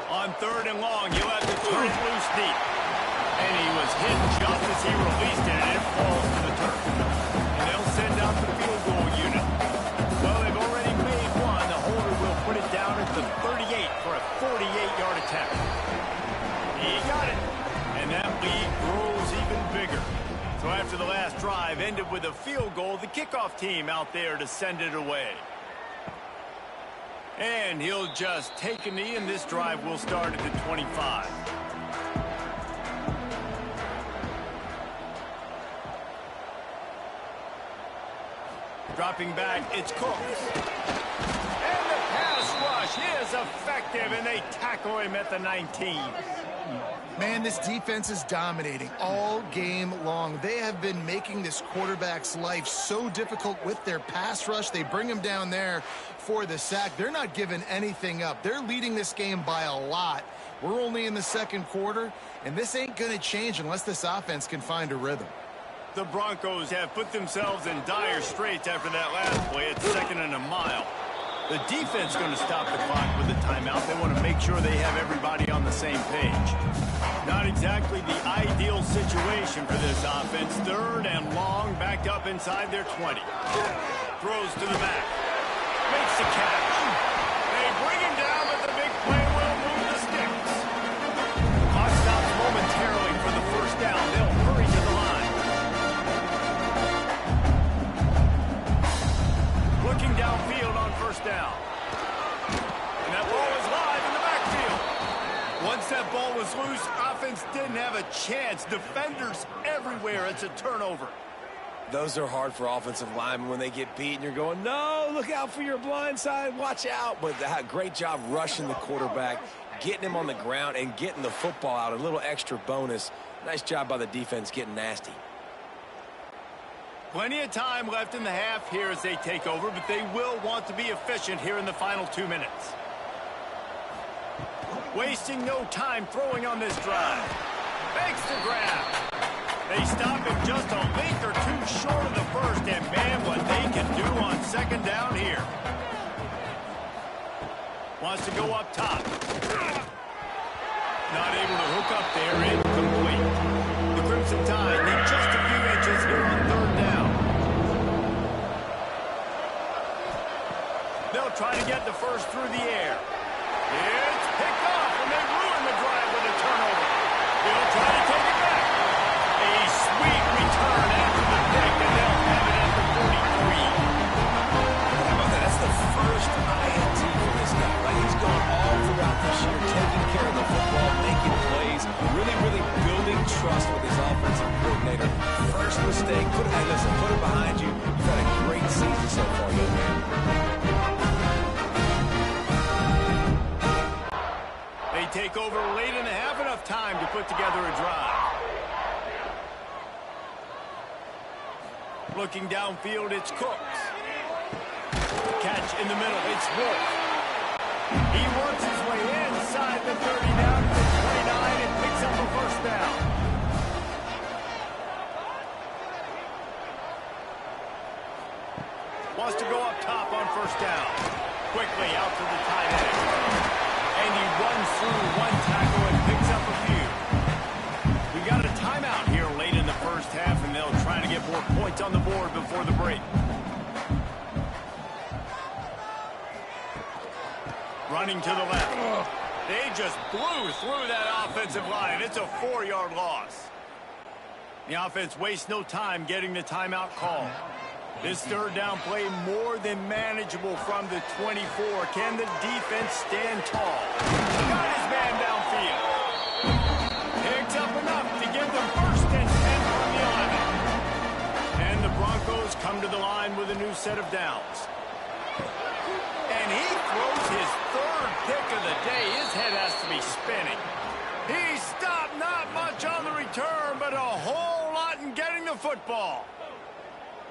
On 3rd and long, you'll have to turn it loose deep. And he was hit just as he released it, and it falls to the turf. And they'll send out the field goal unit. Well, they've already made one. The holder will put it down at the 38 for a 48-yard attempt. He got it. And that lead grows even bigger. So after the last drive ended with a field goal, the kickoff team out there to send it away. And he'll just take a knee, and this drive will start at the 25. Dropping back, it's Cooks. And the pass rush is effective, and they tackle him at the 19. Man, this defense is dominating all game long. They have been making this quarterback's life so difficult with their pass rush. They bring him down there for the sack. They're not giving anything up. They're leading this game by a lot. We're only in the 2nd quarter, and this ain't going to change unless this offense can find a rhythm. The Broncos have put themselves in dire straits after that last play at 2nd and a mile. The defense is going to stop the clock with a timeout. They want to make sure they have everybody on the same page. Not exactly the ideal situation for this offense. 3rd and long, backed up inside their 20. Throws to the back. Makes the catch. They bring him down, but the big play will move the sticks. Clock stops momentarily for the 1st down. They'll hurry to the line. Looking downfield on 1st down. And that ball is live in the backfield. Once that ball was loose, offense didn't have a chance. Defenders everywhere. It's a turnover. Those are hard for offensive linemen when they get beat and you're going, no, look out for your blind side, watch out. But great job rushing the quarterback, getting him on the ground and getting the football out. A little extra bonus. Nice job by the defense getting nasty. Plenty of time left in the half here as they take over, but they will want to be efficient here in the final 2 minutes. Wasting no time throwing on this drive. Makes the grab. They stop him just a length or two short of the 1st, and man, what they can do on 2nd down here. Wants to go up top. Not able to hook up there, incomplete. The Crimson Tide need just a few inches here on 3rd down. They'll try to get the 1st through the air. It's picked off, and they ruin the drive with a turnover. They'll try to take it back. A sweet return after the pick, and they'll have it at the 43. How about that? That's the 1st INT for this guy, right? He's going all throughout this year, taking care of the football, making mistake. Hey, listen, put it behind you. You've had a great season so far, young man. They take over late in the half, enough time to put together a drive. Looking downfield, it's Cooks. Catch in the middle, it's Wolf. He works his way inside the 30 down to the 29 and picks up a first down. Wants to go up top on first down. Quickly out to the tight end. And he runs through one tackle and picks up a few. We got a timeout here late in the first half, and they'll try to get more points on the board before the break. Running to the left. They just blew through that offensive line. It's a 4-yard loss. The offense wastes no time getting the timeout call. This third down play more than manageable from the 24. Can the defense stand tall? Got his man downfield. Picks up enough to give them first and 10 from the 11. And the Broncos come to the line with a new set of downs. And he throws his third pick of the day. His head has to be spinning. He stopped not much on the return, but a whole lot in getting the football.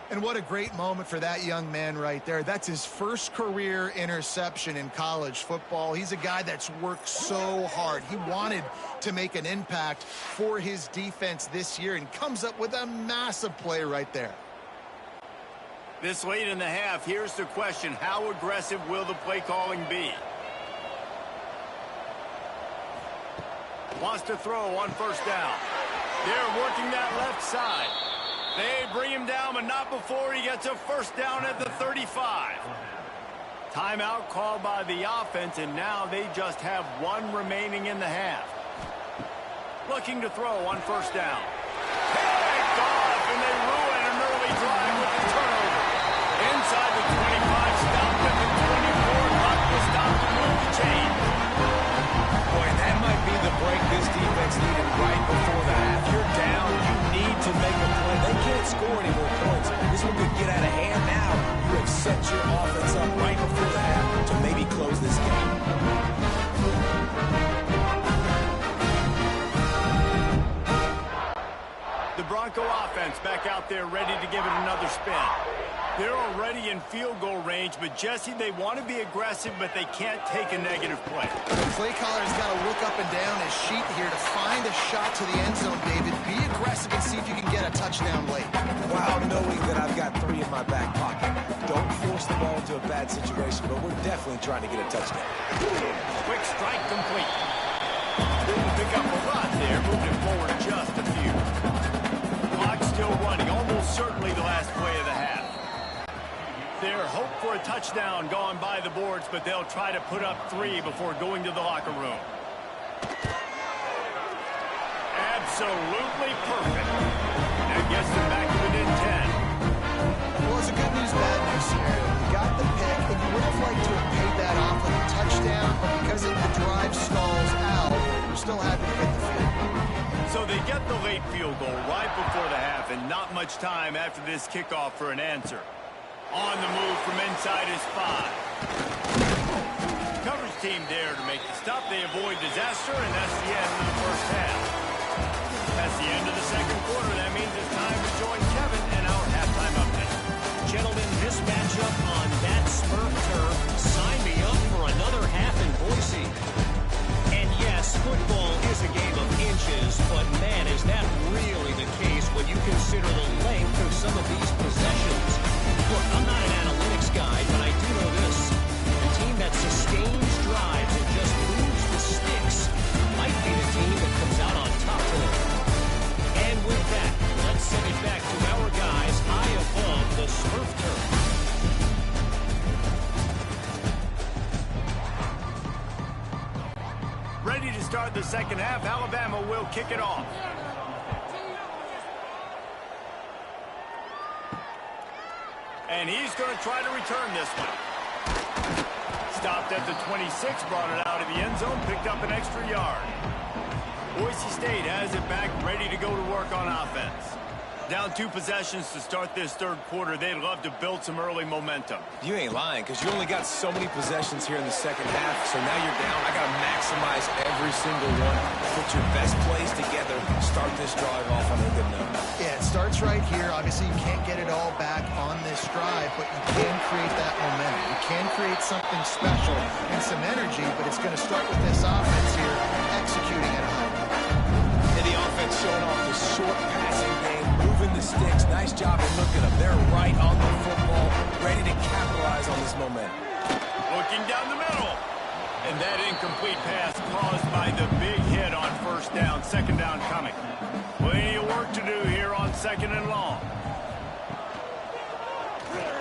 And what a great moment for that young man right there. That's his first career interception in college football. He's a guy that's worked so hard. He wanted to make an impact for his defense this year and comes up with a massive play right there. This late in the half, here's the question. How aggressive will the play calling be? Wants to throw on first down. They're working that left side. They bring him down, but not before he gets a first down at the 35. Timeout called by the offense, and now they just have one remaining in the half. Looking to throw on first down. Picked off, and they ruin an early drive with the turnover. Inside the 25, stopped at the 24, Luck will stop to move the chain. Boy, that might be the break this defense needed right before the half. You're down. You need to make a play. They can't score any more points. This one could get out of hand now. You have set your offense up right before the half to maybe close this game. The Bronco offense back out there ready to give it another spin. They're already in field goal range, but Jesse, they want to be aggressive, but they can't take a negative play. The play caller's got to look up and down his sheet here to find a shot to the end zone, David. Be aggressive and see if you can get a touchdown late. While knowing that I've got 3 in my back pocket. Don't force the ball into a bad situation, but we're definitely trying to get a touchdown. Quick strike complete. Didn't pick up a lot there, moving it forward just a few. Clock still running, almost certainly the last play of the half. Their hope for a touchdown gone by the boards, but they'll try to put up 3 before going to the locker room. Absolutely perfect. That gets them back to within 10. Well, it's a good news, bad news scenario. You got the pick, and you would have liked to have paid that off with a touchdown, but because the drive stalls out, you're still happy to get the field goal. So they get the late field goal right before the half, and not much time after this kickoff for an answer. On the move from inside his 5. Coverage team there to make the stop. They avoid disaster, and that's the end of the first half. That's the end of the second quarter. That means it's time to join Kevin and our halftime update. Gentlemen, this matchup on that Smurf turf, sign me up for another half in Boise. And yes, football is a game of inches, but man, is that really the case when you consider the length of some of these possessions. Look, I'm not an analytics guy, but I do know this. The team that sustains drives and just moves the sticks might be the team that comes out on top today. And with that, let's send it back to our guys high above the Smurf turf. Ready to start the second half. Alabama will kick it off. And he's going to try to return this one. Stopped at the 26, brought it out of the end zone, picked up an extra yard. Boise State has it back, ready to go to work on offense. Down 2 possessions to start this third quarter. They'd love to build some early momentum. You ain't lying, because you only got so many possessions here in the second half, so now you're down. I got to maximize every single one. Put your best plays together. Start this drive off on a good note. Yeah, it starts right here. Obviously, you can't get it all back on this drive, but you can create that momentum. You can create something special and some energy, but it's going to start with this offense here, executing at a high level. And the offense showing off the short passing game, moving the sticks. Nice job at looking up. They're right on the football, ready to capitalize on this momentum. Looking down the middle. And that incomplete pass caused by the big hit on first down. Second down coming. Plenty of work to do here on second and long.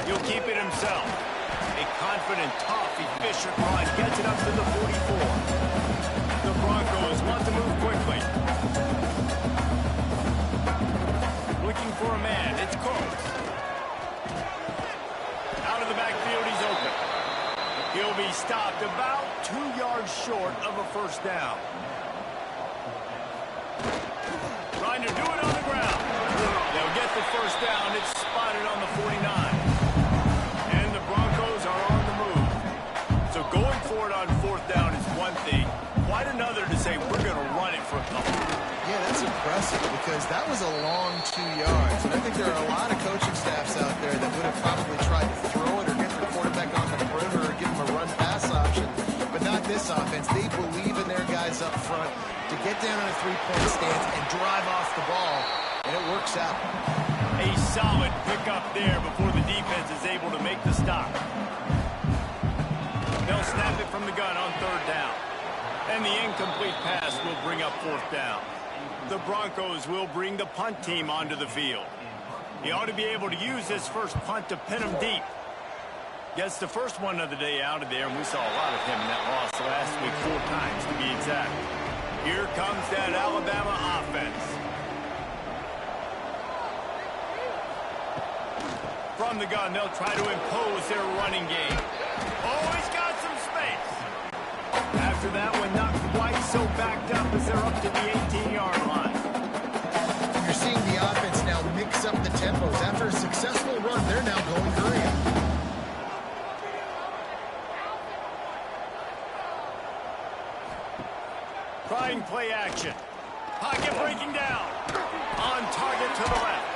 He'll keep it himself. A confident, tough, efficient run gets it up to the 44. The Broncos want to move quickly. Looking for a man. It's Coates. Out of the backfield, he's open. He'll be stopped about 2 yards short of a first down. Trying to do it on the ground. They'll get the first down. It's spotted on the 49. And the Broncos are on the move. So going for it on fourth down is one thing. Quite another to say we're going to run it for a couple. Yeah, that's impressive because that was a long 2 yards. And I think there are a lot of coaching staffs out there that would have probably tried to throw it or get their quarterback on the perimeter or give him a run-pass option. But not this offense. They believe in their guys up front to get down on a three-point stance and drive off the ball, and it works out. A solid pickup there before the defense is able to make the stop. They'll snap it from the gun on third down. And the incomplete pass will bring up fourth down. The Broncos will bring the punt team onto the field. He ought to be able to use this first punt to pin him deep. Gets the first one of the day out of there, and we saw a lot of him in that loss last week, 4 times to be exact. Here comes that Alabama offense. From the gun, they'll try to impose their running game. Oh, he's got some space. After that one, not quite so backed up as they're up to the 18-yard line. You're seeing the offense now mix up the tempos. After a successful run, they're now going hurry. Trying play action. Pocket breaking down. On target to the left.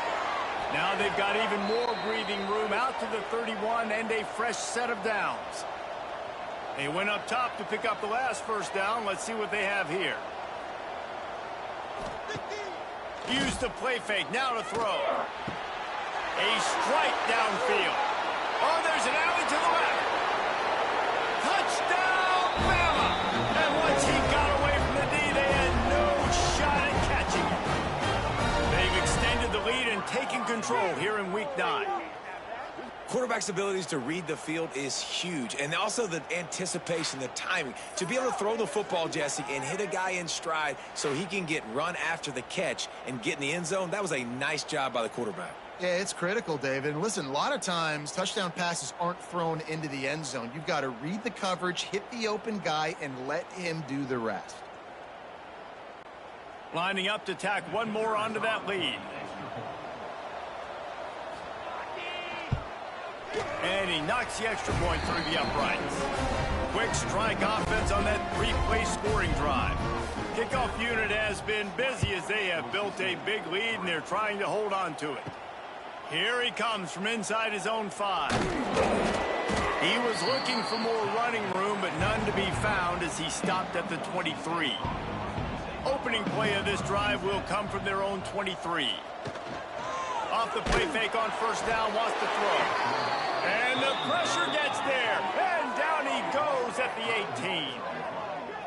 Now they've got even more breathing room out to the 31 and a fresh set of downs. They went up top to pick up the last first down. Let's see what they have here. Use the play fake. Now to throw. A strike downfield. Oh, there's an alley to the left. Touchdown, Bama! And once he got away from the D, they had no shot at catching it. They've extended the lead and taken control here in Week 9. Quarterback's abilities to read the field is huge, and also the anticipation, the timing. To be able to throw the football, Jesse, and hit a guy in stride so he can get run after the catch and get in the end zone, that was a nice job by the quarterback. Yeah, it's critical, David. And listen, a lot of times touchdown passes aren't thrown into the end zone. You've got to read the coverage, hit the open guy, and let him do the rest. Lining up to tack one more onto that lead. And he knocks the extra point through the uprights. Quick strike offense on that 3-play scoring drive. Kickoff unit has been busy as they have built a big lead and they're trying to hold on to it. Here he comes from inside his own 5. He was looking for more running room, but none to be found as he stopped at the 23. Opening play of this drive will come from their own 23. Off the play fake on first down, wants to throw. And the pressure gets there. And down he goes at the 18.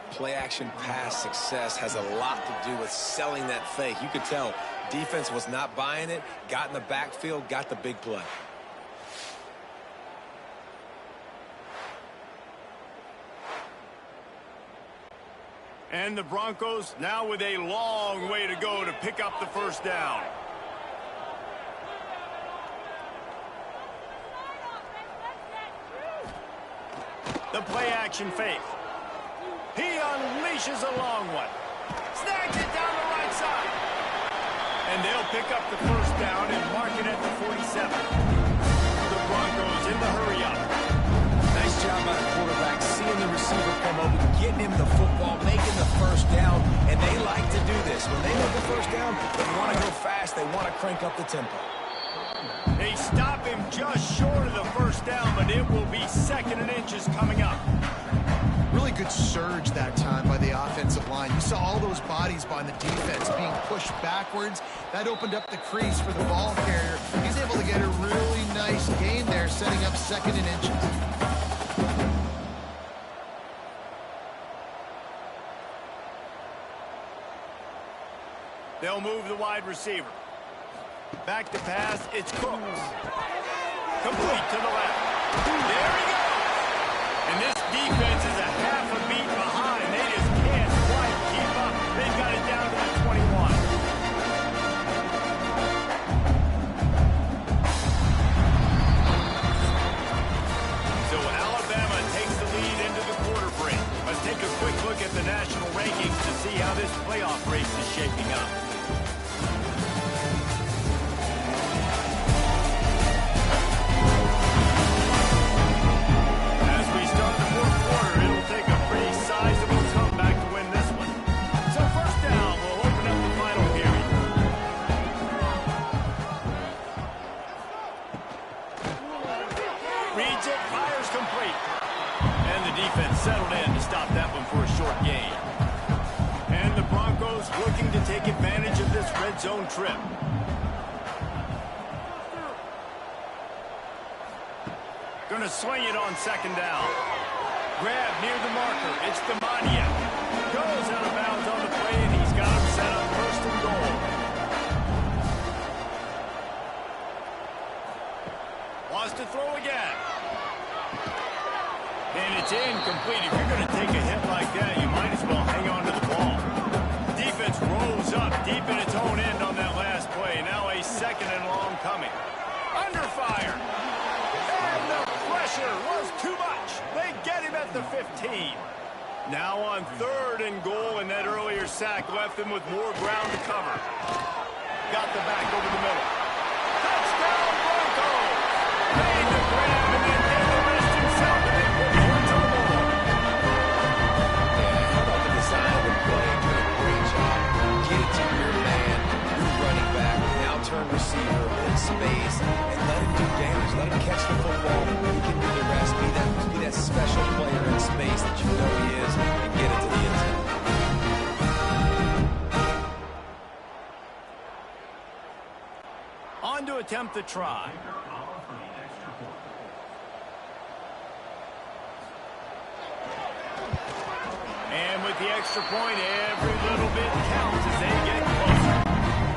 Play action pass success has a lot to do with selling that fake. You could tell defense was not buying it, got in the backfield, got the big play. And the Broncos now with a long way to go to pick up the first down. The play action fake. He unleashes a long one. Snags it down the right side. And they'll pick up the first down and mark it at the 47. The Broncos in the hurry-up. Nice job by the quarterback, seeing the receiver come over, getting him the football, making the first down, and they like to do this. When they make the first down, they want to go fast, they want to crank up the tempo. They stop him just short of the first down, but it will be 2nd and inches coming up. Really good surge that time by the offensive line. You saw all those bodies by the defense being pushed backwards. That opened up the crease for the ball carrier. He's able to get a really nice gain there, setting up 2nd and inches. They'll move the wide receiver. Back to pass, it's Cooks. Complete to the left. There he goes. And this defense is a half a beat behind. They just can't quite keep up. They've got it down to the 21. So Alabama takes the lead into the quarter break. Let's take a quick look at the national rankings to see how this playoff race is shaping up. Settled in to stop that one for a short gain. And the Broncos looking to take advantage of this red zone trip. Gonna swing it on 2nd down. Grab near the marker. It's Ncaa. Goes out of bounds on the play, and he's got him set up 1st and goal. Wants to throw again. And it's incomplete. If you're going to take a hit like that, you might as well hang on to the ball. Defense rolls up deep in its own end on that last play. Now a 2nd and long coming. Under fire. And the pressure was too much. They get him at the 15. Now on 3rd and goal, and that earlier sack left them with more ground to cover. Got the back over the middle. Touchdown Broncos! Made the grab and then did the rest himself, and they put him into the ball. Yeah, how about the design of the play? Did a great job. Get it to your man, your running back, now turn receiver in space, and let him do damage. Let him catch the football. He can do the rest. Be that special player in space that you know he is, and get it to the end zone. On to attempt the try. And with the extra point, every little bit counts as they get closer.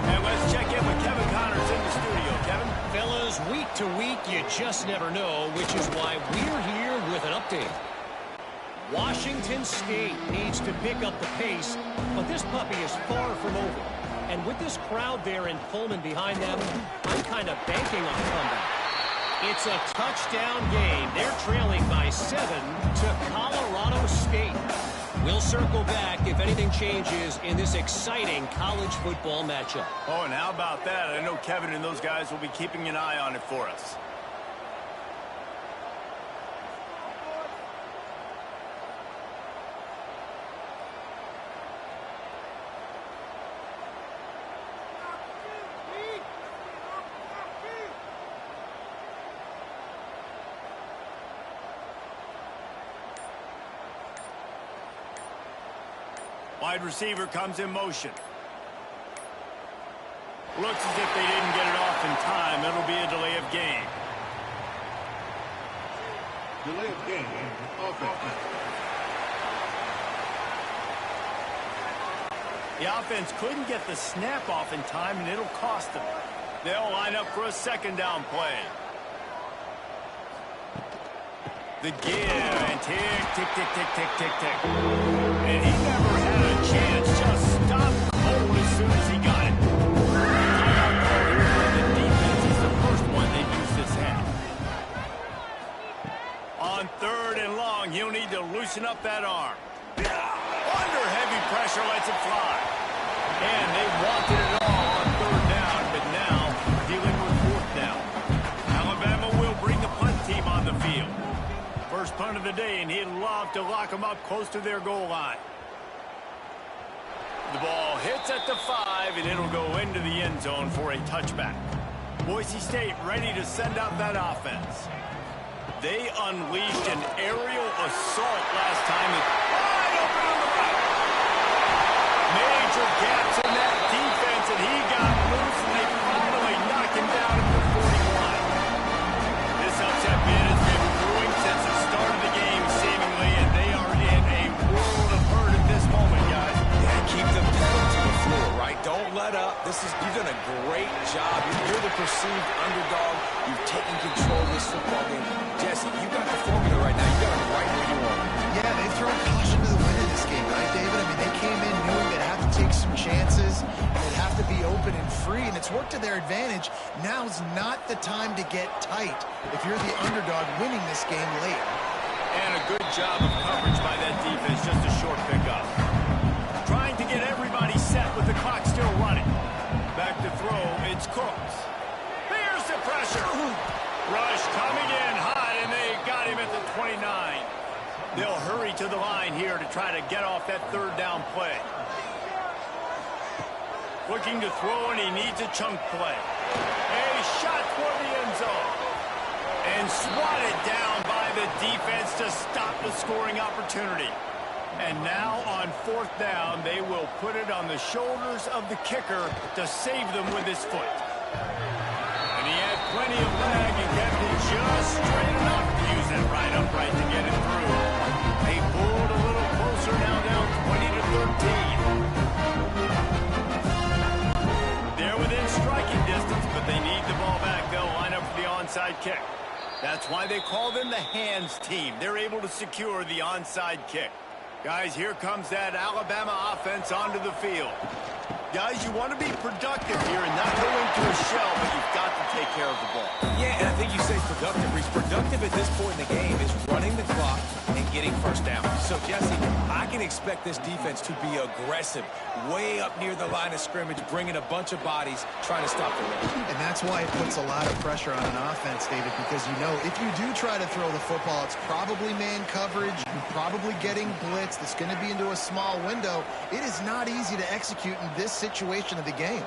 And let's check in with Kevin Connors in the studio. Kevin? Fellas, week to week, you just never know, which is why we're here with an update. Washington State needs to pick up the pace, but this puppy is far from over. And with this crowd there in Pullman behind them, I'm kind of banking on a comeback. It's a touchdown game. They're trailing by 7 to Colorado State. We'll circle back if anything changes in this exciting college football matchup. Oh, and how about that? I know Kevin and those guys will be keeping an eye on it for us. Wide receiver comes in motion. Looks as if they didn't get it off in time. It'll be a delay of game. Delay of game. Offense. The offense couldn't get the snap off in time, and it'll cost them. They'll line up for a 2nd down play. The give, and tick, tick, tick, tick, tick, tick, tick. And he never had a chance. Just stopped cold as soon as he got it. The defense is the first one they use this half. On 3rd and long, he'll need to loosen up that arm. Under heavy pressure, lets it fly. And they wanted it all on 3rd down. punt of the day, and he'd love to lock them up close to their goal line. The ball hits at the 5, and it'll go into the end zone for a touchback. Boise State ready to send out that offense. They unleashed an aerial assault last time. Wide open on the right. Major gaps in that defense, and he got loose, and they finally knocked him down at the 41. This upset bid has been brewing since the start of the game, seemingly, and they are in a world of hurt at this moment, guys. Yeah, keep them pedal to the floor, right? Don't let up. You've done a great job. You're the perceived underdog. You've taken control of this football game. Jesse, you got the formula right now. You got it right where you want. Yeah, they've thrown caution to the wind in this game, right, David? I mean, they came in knowing they'd have to take some chances, and they'd have to be open and free, and it's worked to their advantage. Now's not the time to get tight if you're the underdog winning this game late. And a good job of coverage by that defense, just a short pickup. Trying to get everybody set with the clock still running. Back to throw, it's Cooks. Here's the pressure. Rush coming in hot, and they got him at the 29. They'll hurry to the line here to try to get off that third down play. Looking to throw, and he needs a chunk play. A shot toward the end zone. And swatted down by the defense to stop the scoring opportunity. And now on fourth down, they will put it on the shoulders of the kicker to save them with his foot. And he had plenty of leg and kept it just straight enough to use that right upright to get it through. They pulled a little closer, now down 20-13. They're within striking distance, but they need the ball back. They'll line up for the onside kick. That's why they call them the hands team. They're able to secure the onside kick. Guys, here comes that Alabama offense onto the field. Guys, you want to be productive here and not go into a shell, but you've got to take care of the ball. Yeah, and I think you say productive. Reese, productive at this point in the game is running the clock and getting first down. So, Jesse, I can expect this defense to be aggressive, way up near the line of scrimmage, bringing a bunch of bodies, trying to stop the run. And that's why it puts a lot of pressure on an offense, David, because you know if you do try to throw the football, it's probably man coverage, you're probably getting blitz, that's going to be into a small window. It is not easy to execute in this situation of the game.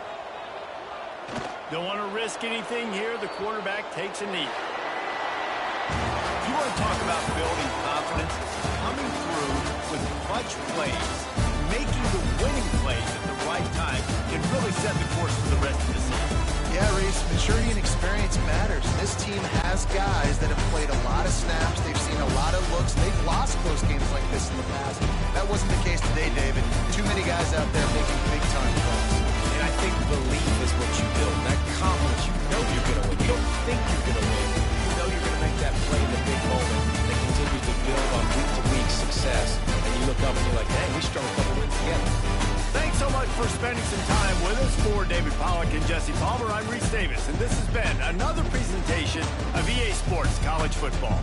Don't want to risk anything here. The quarterback takes a knee. If you want to talk about building confidence, coming through with clutch plays, making the winning plays at the right time can really set the course for the rest of the season. Yeah, Reese, maturity and experience matters. This team has guys that have played a lot of snaps. They've seen a lot of looks. They've lost close games like this in the past. That wasn't the case today, David. Too many guys out there making big-time plays. And I think belief is what you build. That confidence, you know you're going to win. You don't think you're going to win. You know you're going to make that play in the big moment. They continue to build on week-to-week success. And you look up and you're like, hey, we strung a couple wins together. Thanks so much for spending some time with us. For David Pollack and Jesse Palmer, I'm Reese Davis, and this has been another presentation of EA Sports College Football.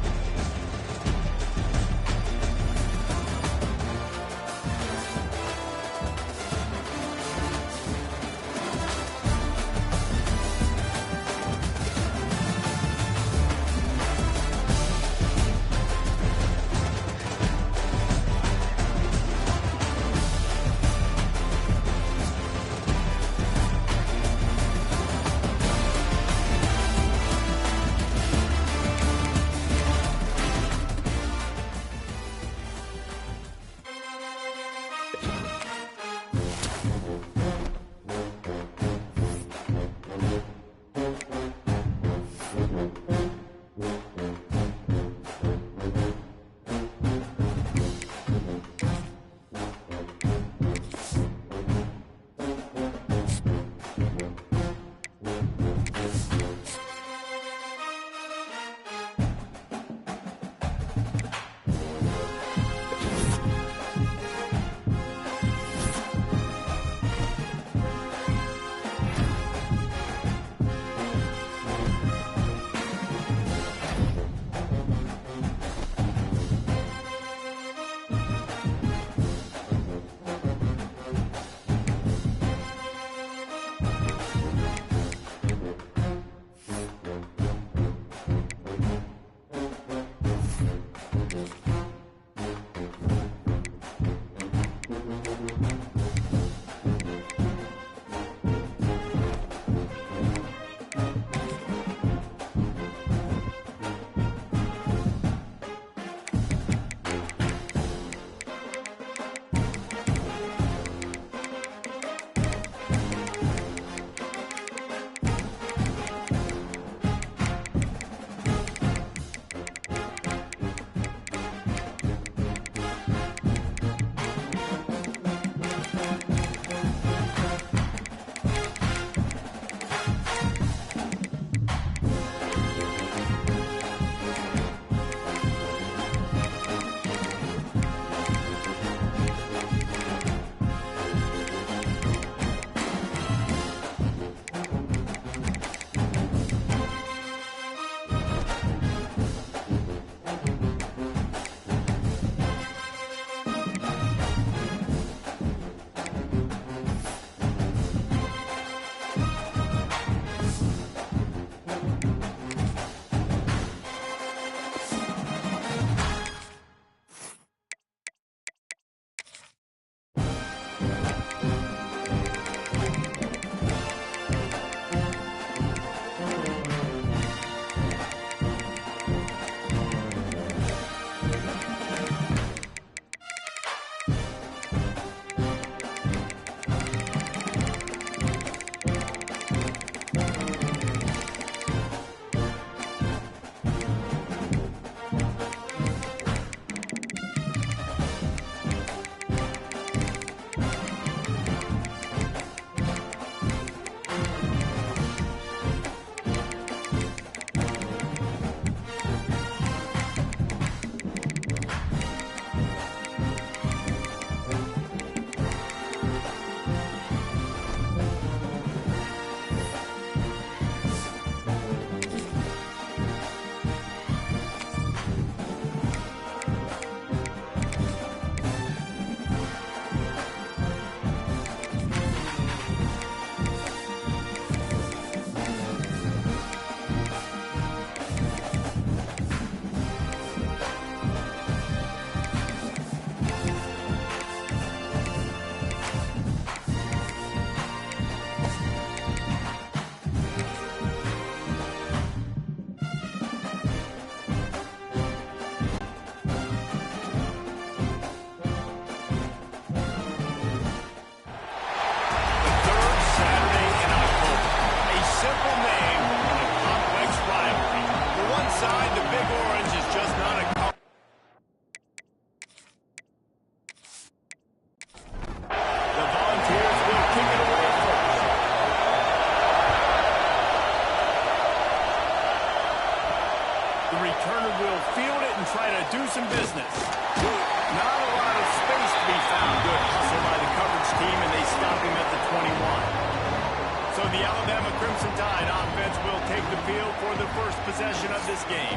The returner will field it and try to do some business. Not a lot of space to be found. Good hustle by the coverage team, and they stop him at the 21. So the Alabama Crimson Tide offense will take the field for the first possession of this game.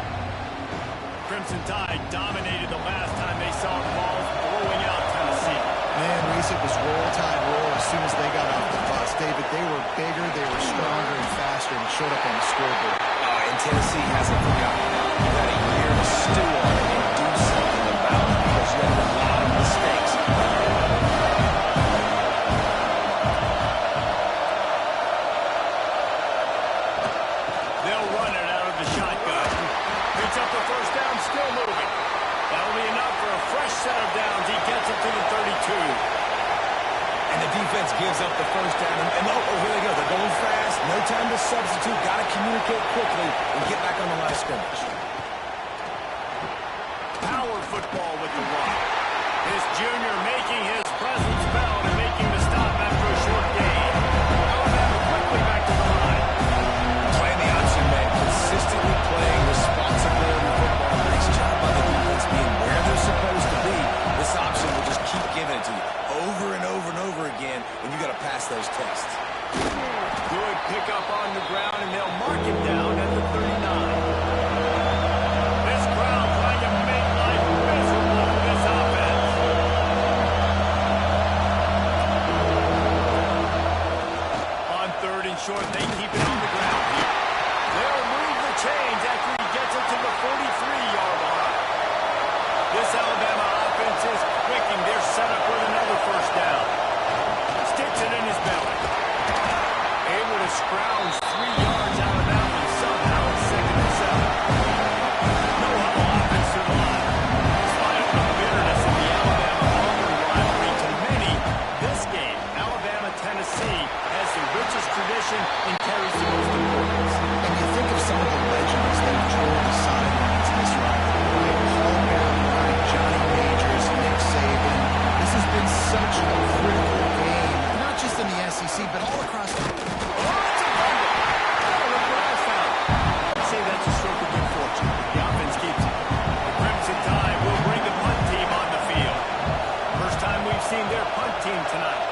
Crimson Tide dominated the last time they saw the balls blowing out Tennessee. Man, Reese, it was roll tide roll as soon as they got off the bus. David, they were bigger, they were stronger and faster, and showed up on the scoreboard. And Tennessee hasn't forgotten that. You've had a year to stew on it and do something about it because you had a lot of mistakes. They'll run it out of the shotgun. Picks up the first down, still moving. That'll be enough for a fresh set of downs. He gets it to the 32. And the defense gives up the first down. And oh, here they go. They're going fast. No time to substitute. Got to communicate quickly and get back on the line of scrimmage. Power football with the run. His junior making his presence felt and making the stop after a short gain. Alabama quickly back to the line. Playing the option man. Consistently playing responsibility football. Nice job by the defense being where they're supposed to be. This option will just keep giving it to you over and over and over again, and you got to pass those tests. Good pickup on the ground, and they'll mark him down at the 39. This crowd trying to make life miserable for this offense. On third and short, they keep it on the ground here. They'll move the chains after he gets it to the 43-yard line. This Alabama offense is clicking. They're set up with another first down. Sticks it in his belly. Able to scrounge 3 yards out of bounds somehow in 2nd and 7. No huddle offense to the line. Despite the bitterness of the Alabama-Auburn rivalry, to many, this game, Alabama-Tennessee, has the richest tradition and carries the most importance. And you think of some of the legends that have joined the sidelines in this rivalry, right? Paul Bear, Johnny Majors, Nick Saban. This has been such a critical game, not just in the SEC, but all across the country. That's a stroke of good fortune. The offense keeps it. The Crimson Tide will bring the punt team on the field. First time we've seen their punt team tonight.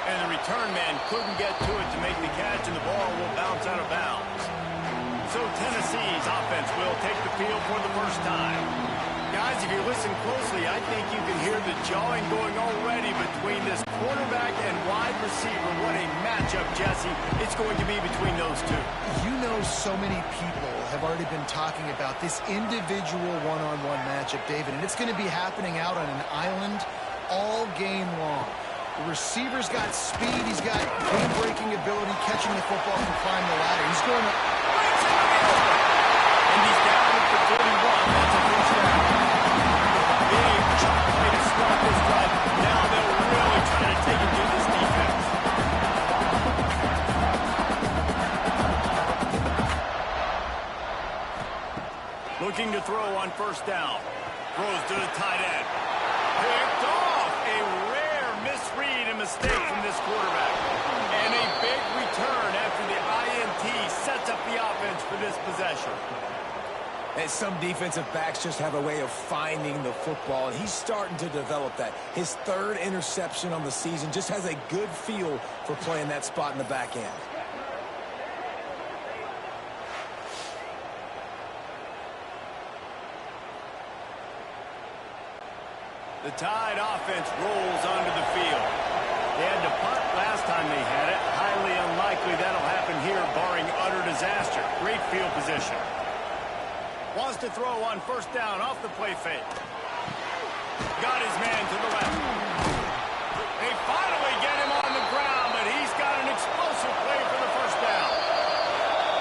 And the return man couldn't get to it to make the catch, and the ball will bounce out of bounds. So Tennessee's offense will take the field for the first time. Guys, if you listen closely, I think you can hear the jawing going already between this quarterback and wide receiver. What a matchup, Jesse, it's going to be between those two. You know, so many people have already been talking about this individual one-on-one matchup, David, and it's going to be happening out on an island all game long. The receiver's got speed, he's got game-breaking ability, catching the football and climbing the ladder. He's going to... And he's down at the 31. That's a first down. Big chunk play to start this drive. Now they'll really try to take it to this defense. Looking to throw on first down. Throws to the tight end. Picked off. A rare misread and mistake from this quarterback. And a big return after the INT sets up the offense for this possession. And some defensive backs just have a way of finding the football, and he's starting to develop that. His 3rd interception on the season, just has a good feel for playing that spot in the back end. The Tide offense rolls onto the field. They had to punt last time they had it. Highly unlikely that'll happen here, barring utter disaster. Great field position. Wants to throw on first down off the play fake. Got his man to the left. They finally get him on the ground, but he's got an explosive play for the first down.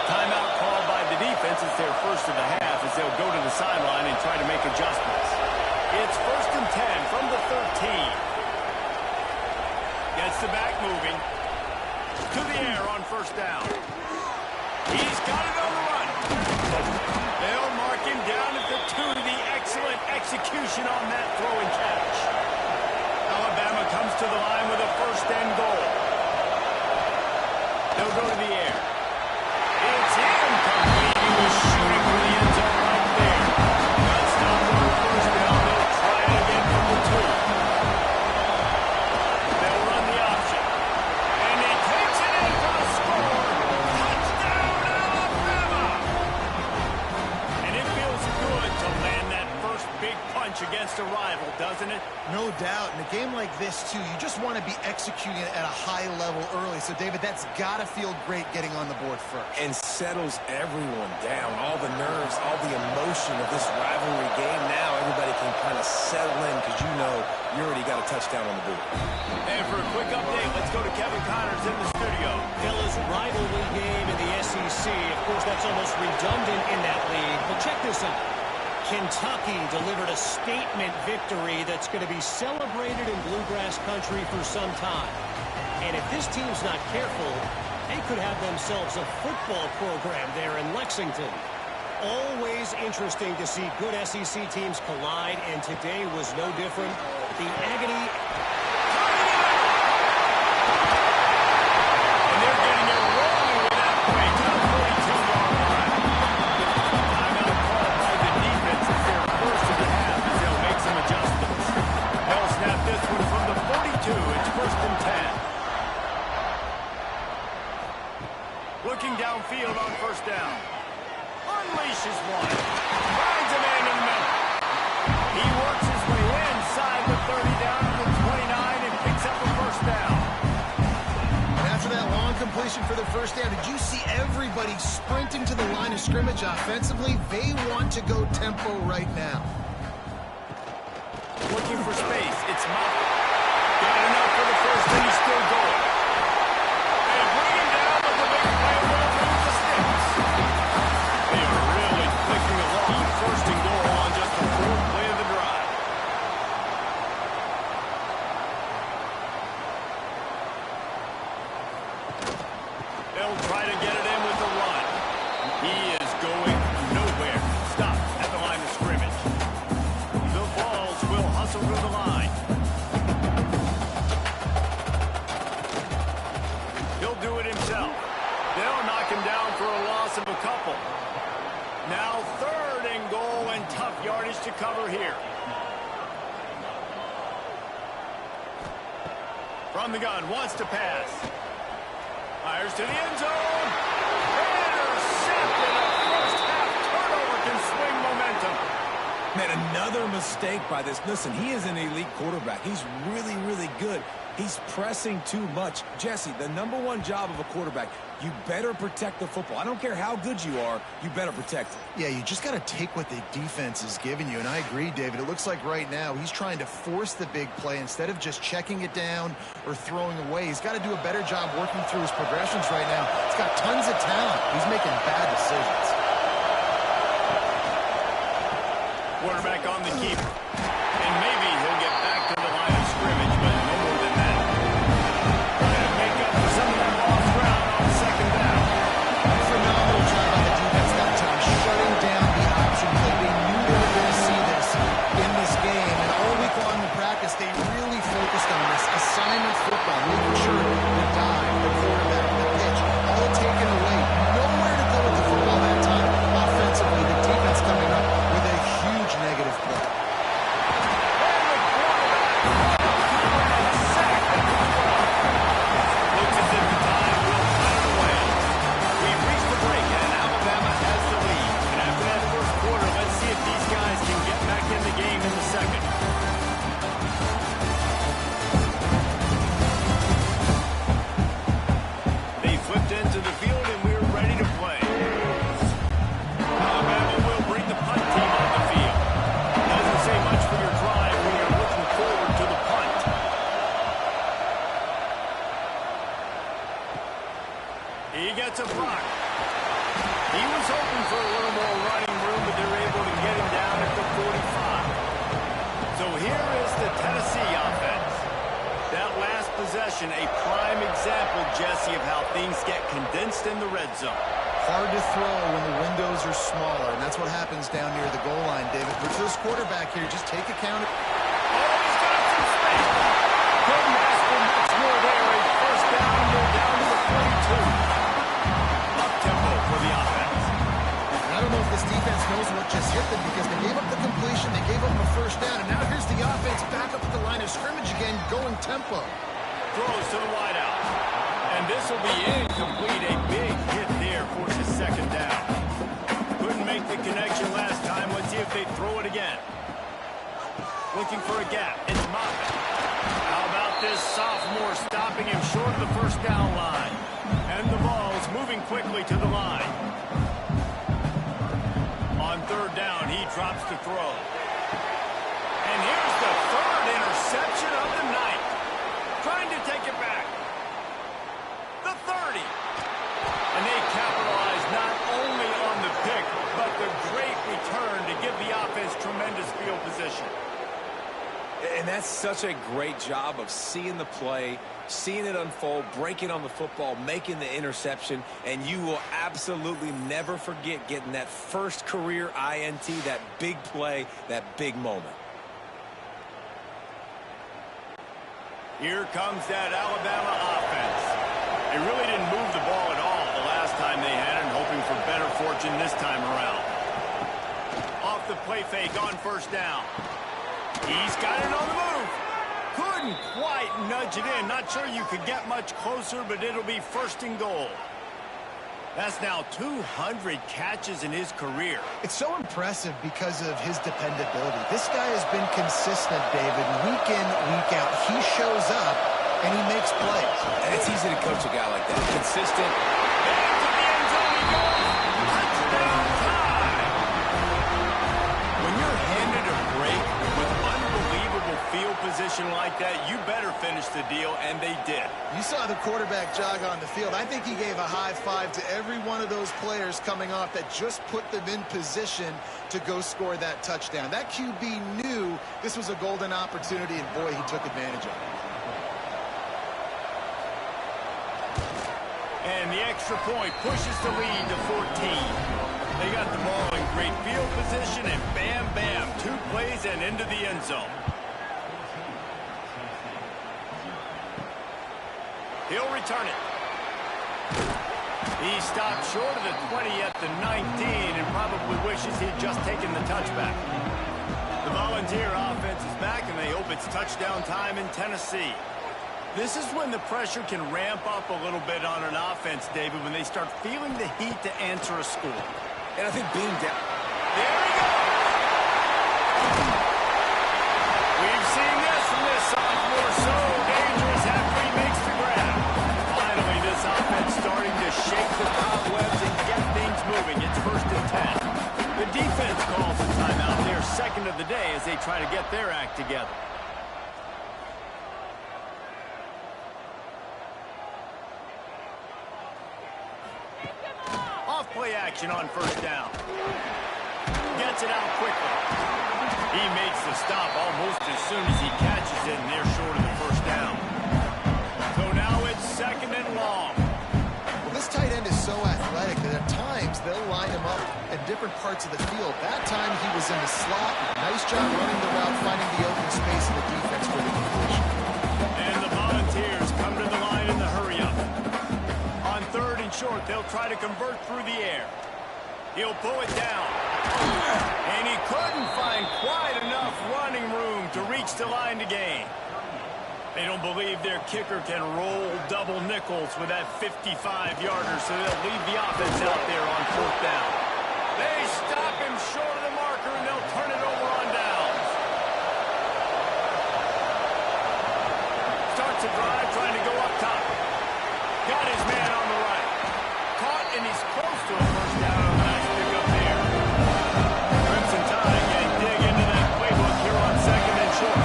Timeout called by the defense. It's their first of the half as they'll go to the sideline and try to make adjustments. It's 1st and 10 from the 13. Gets the back moving. To the air on first down. He's got it on the run. They'll mark him down at the 2. The excellent execution on that throw and catch. Alabama comes to the line with a 1st and goal. They'll go to the air. It's incomplete. He was against a rival, doesn't it? No doubt. In a game like this, too, you just want to be executing it at a high level early. So, David, that's got to feel great getting on the board first. And settles everyone down. All the nerves, all the emotion of this rivalry game. Now everybody can kind of settle in because you know you already got a touchdown on the board. And for a quick update, let's go to Kevin Connors in the studio. Fellas, rivalry game in the SEC. Of course, that's almost redundant in that league. But check this out. Kentucky delivered a statement victory that's going to be celebrated in Bluegrass country for some time. And if this team's not careful, they could have themselves a football program there in Lexington. Always interesting to see good SEC teams collide, and today was no different. The agony... And they're getting it rolling with that play to the 42-yard line. Timeout called by the defense. It's their first of the half as they'll make some adjustments. They'll snap this one from the 42. It's 1st and 10. Looking downfield on 1st down. Unleashes one. Finds a man in the middle. He works his way inside the 30 down to the 29 and picks up a 1st down. And after that long completion for the 1st down, did you see everybody sprinting to the line of scrimmage offensively? They want to go tempo right now. Looking for space. It's Mott. Got enough for the 1st, and he's still going. And bring him down with the big play. Will move the sticks. They are really clicking along. 1st and goal on just the 4th play of the drive. They'll try to get it in with the run. He is going nowhere. Stop at the line of scrimmage. The Vols will hustle through the line. He'll do it himself. They'll knock him down for a loss of a couple. Now 3rd and goal and tough yardage to cover here. From the gun, wants to pass. Fires to the end zone. Intercepted. A 1st half turnover can swing momentum. Man, another mistake by this. Listen, he is an elite quarterback. He's really, really good. He's pressing too much. Jesse, the #1 job of a quarterback, you better protect the football. I don't care how good you are, you better protect it. Yeah, you just got to take what the defense is giving you. And I agree, David. It looks like right now he's trying to force the big play instead of just checking it down or throwing away. He's got to do a better job working through his progressions right now. He's got tons of talent. He's making bad decisions. Quarterback on the keeper. And maybe he'll get back to the line of scrimmage, but no more than that. Trying to make up for some of that lost ground on 2nd down. Phenomenal job by the defense that time, shutting down the option play. They knew they were going to see this in this game, and all week long in practice, they really focused on this assignment football, making sure the dive, the quarterback, the pitch, all taken away. Nowhere to go with the football that time. Offensively, the defense coming up with a huge negative play. Looks as if the time will cut it away. We've reached the break, and Alabama has the lead. And after that 1st quarter, let's see if these guys can get back in the game in the 2nd. They flipped into the field, and we're ready to play. Alabama will bring the punt team on the field. Doesn't say much for your drive when you're looking forward to the punt. He gets a block. He was hoping for a little more running room, but they're able to get him down at the 45. So here is the Tennessee offense. That last possession, a prime example, Jesse, of how things get condensed in the red zone. Hard to throw when the windows are smaller, and that's what happens down near the goal line, David. But for this quarterback here, just take account of... Oh, he's got some space. Couldn't ask for much more there. A 1st down, they're down to the 42. Up-tempo for the offense. And I don't know if this defense knows what just hit them because they gave up the completion, they gave up a 1st down, and now here's the offense back up at the line of scrimmage again, going tempo. Throws to the wideout. And this will be incomplete. A big hit there for the 2nd down. Couldn't make the connection last time. Let's see if they throw it again. looking for a gap. It's Moffitt. How about this sophomore stopping him short of the first down line? And the ball's moving quickly to the line. On third down, he drops to throw. And here's the third interception of the night. Trying to take it back. The 30. And they capitalize not only on the pick, but the great return to give the offense tremendous field position. And that's such a great job of seeing the play, seeing it unfold, breaking on the football, making the interception, and you will absolutely never forget getting that first career INT, that big play, that big moment. Here comes that Alabama offense. They really didn't move the ball at all the last time they had it, and hoping for better fortune this time around. Off the play fake on first down. He's got it on the move. Couldn't quite nudge it in. Not sure you could get much closer, but it'll be first and goal. That's now 200 catches in his career. It's so impressive because of his dependability. This guy has been consistent, David, week in, week out. He shows up, and he makes plays. And it's easy to coach a guy like that. Consistent. Back to the end zone he goes. Touchdown time. When you're handed a break with unbelievable field position like that, you better finish the deal, and they did. You saw the quarterback jog on the field. I think he gave a high five to every one of those players coming off that just put them in position to go score that touchdown. That QB knew this was a golden opportunity, and boy, he took advantage of it. And the extra point pushes the lead to 14. They got the ball in great field position, and bam, bam, 2 plays and into the end zone. He'll return it. He stopped short of the 20 at the 19 and probably wishes he'd just taken the touchback. The Volunteer offense is back, and they hope it's touchdown time in Tennessee. This is when the pressure can ramp up a little bit on an offense, David, when they start feeling the heat to answer a score. And I think being down. There he goes. We've seen this from this sophomore. So dangerous after he makes the grab. Finally, this offense starting to shake the cobwebs and get things moving. It's first and 10. The defense calls a timeout there, second of the day, as they try to get their act together. Play action on first down. Gets it out quickly. He makes the stop almost as soon as he catches it, and they're short of the first down. So now it's second and long. Well, this tight end is so athletic that at times they'll line him up at different parts of the field. That time he was in the slot. Nice job running the route, finding the open space in the defense for the completion. And the Volunteers come to the line in the hurry-up. Third and short, they'll try to convert through the air. He'll pull it down. And he couldn't find quite enough running room to reach the line to gain. They don't believe their kicker can roll double nickels with that 55-yarder, so they'll leave the offense out there on fourth down. They stop him short of the marker, and they'll turn it over on downs. Starts a drive trying to go up top. Got his man on the right. Caught, and he's close to a first down on the nice pickup there. Crimson Tide can dig into that playbook here on second and short.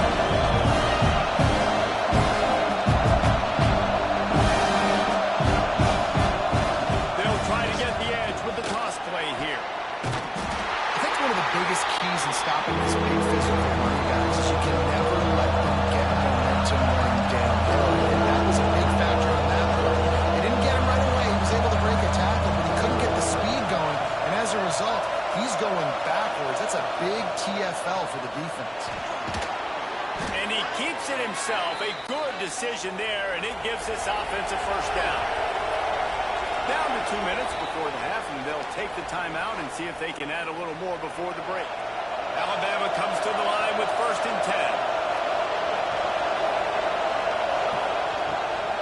They'll try to get the edge with the toss play here. I think one of the biggest keys in stopping these big physical running guys is you can never let them get momentum running downhill. And that was a big factor on that play. They didn't get him right away. He was able to break a tackle, but he couldn't get the speed going. And as a result, he's going backwards. That's a big TFL for the defense. And he keeps it himself. A good decision there, and it gives this offense a first down. Down to 2 minutes before the half, and they'll take the timeout and see if they can add a little more before the break. Alabama comes to the line with first and 10.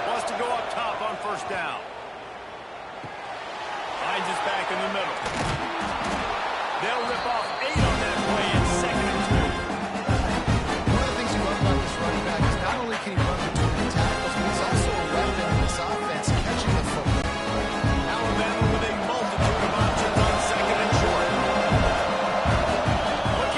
Wants to go up top on first down. Finds us back in the middle.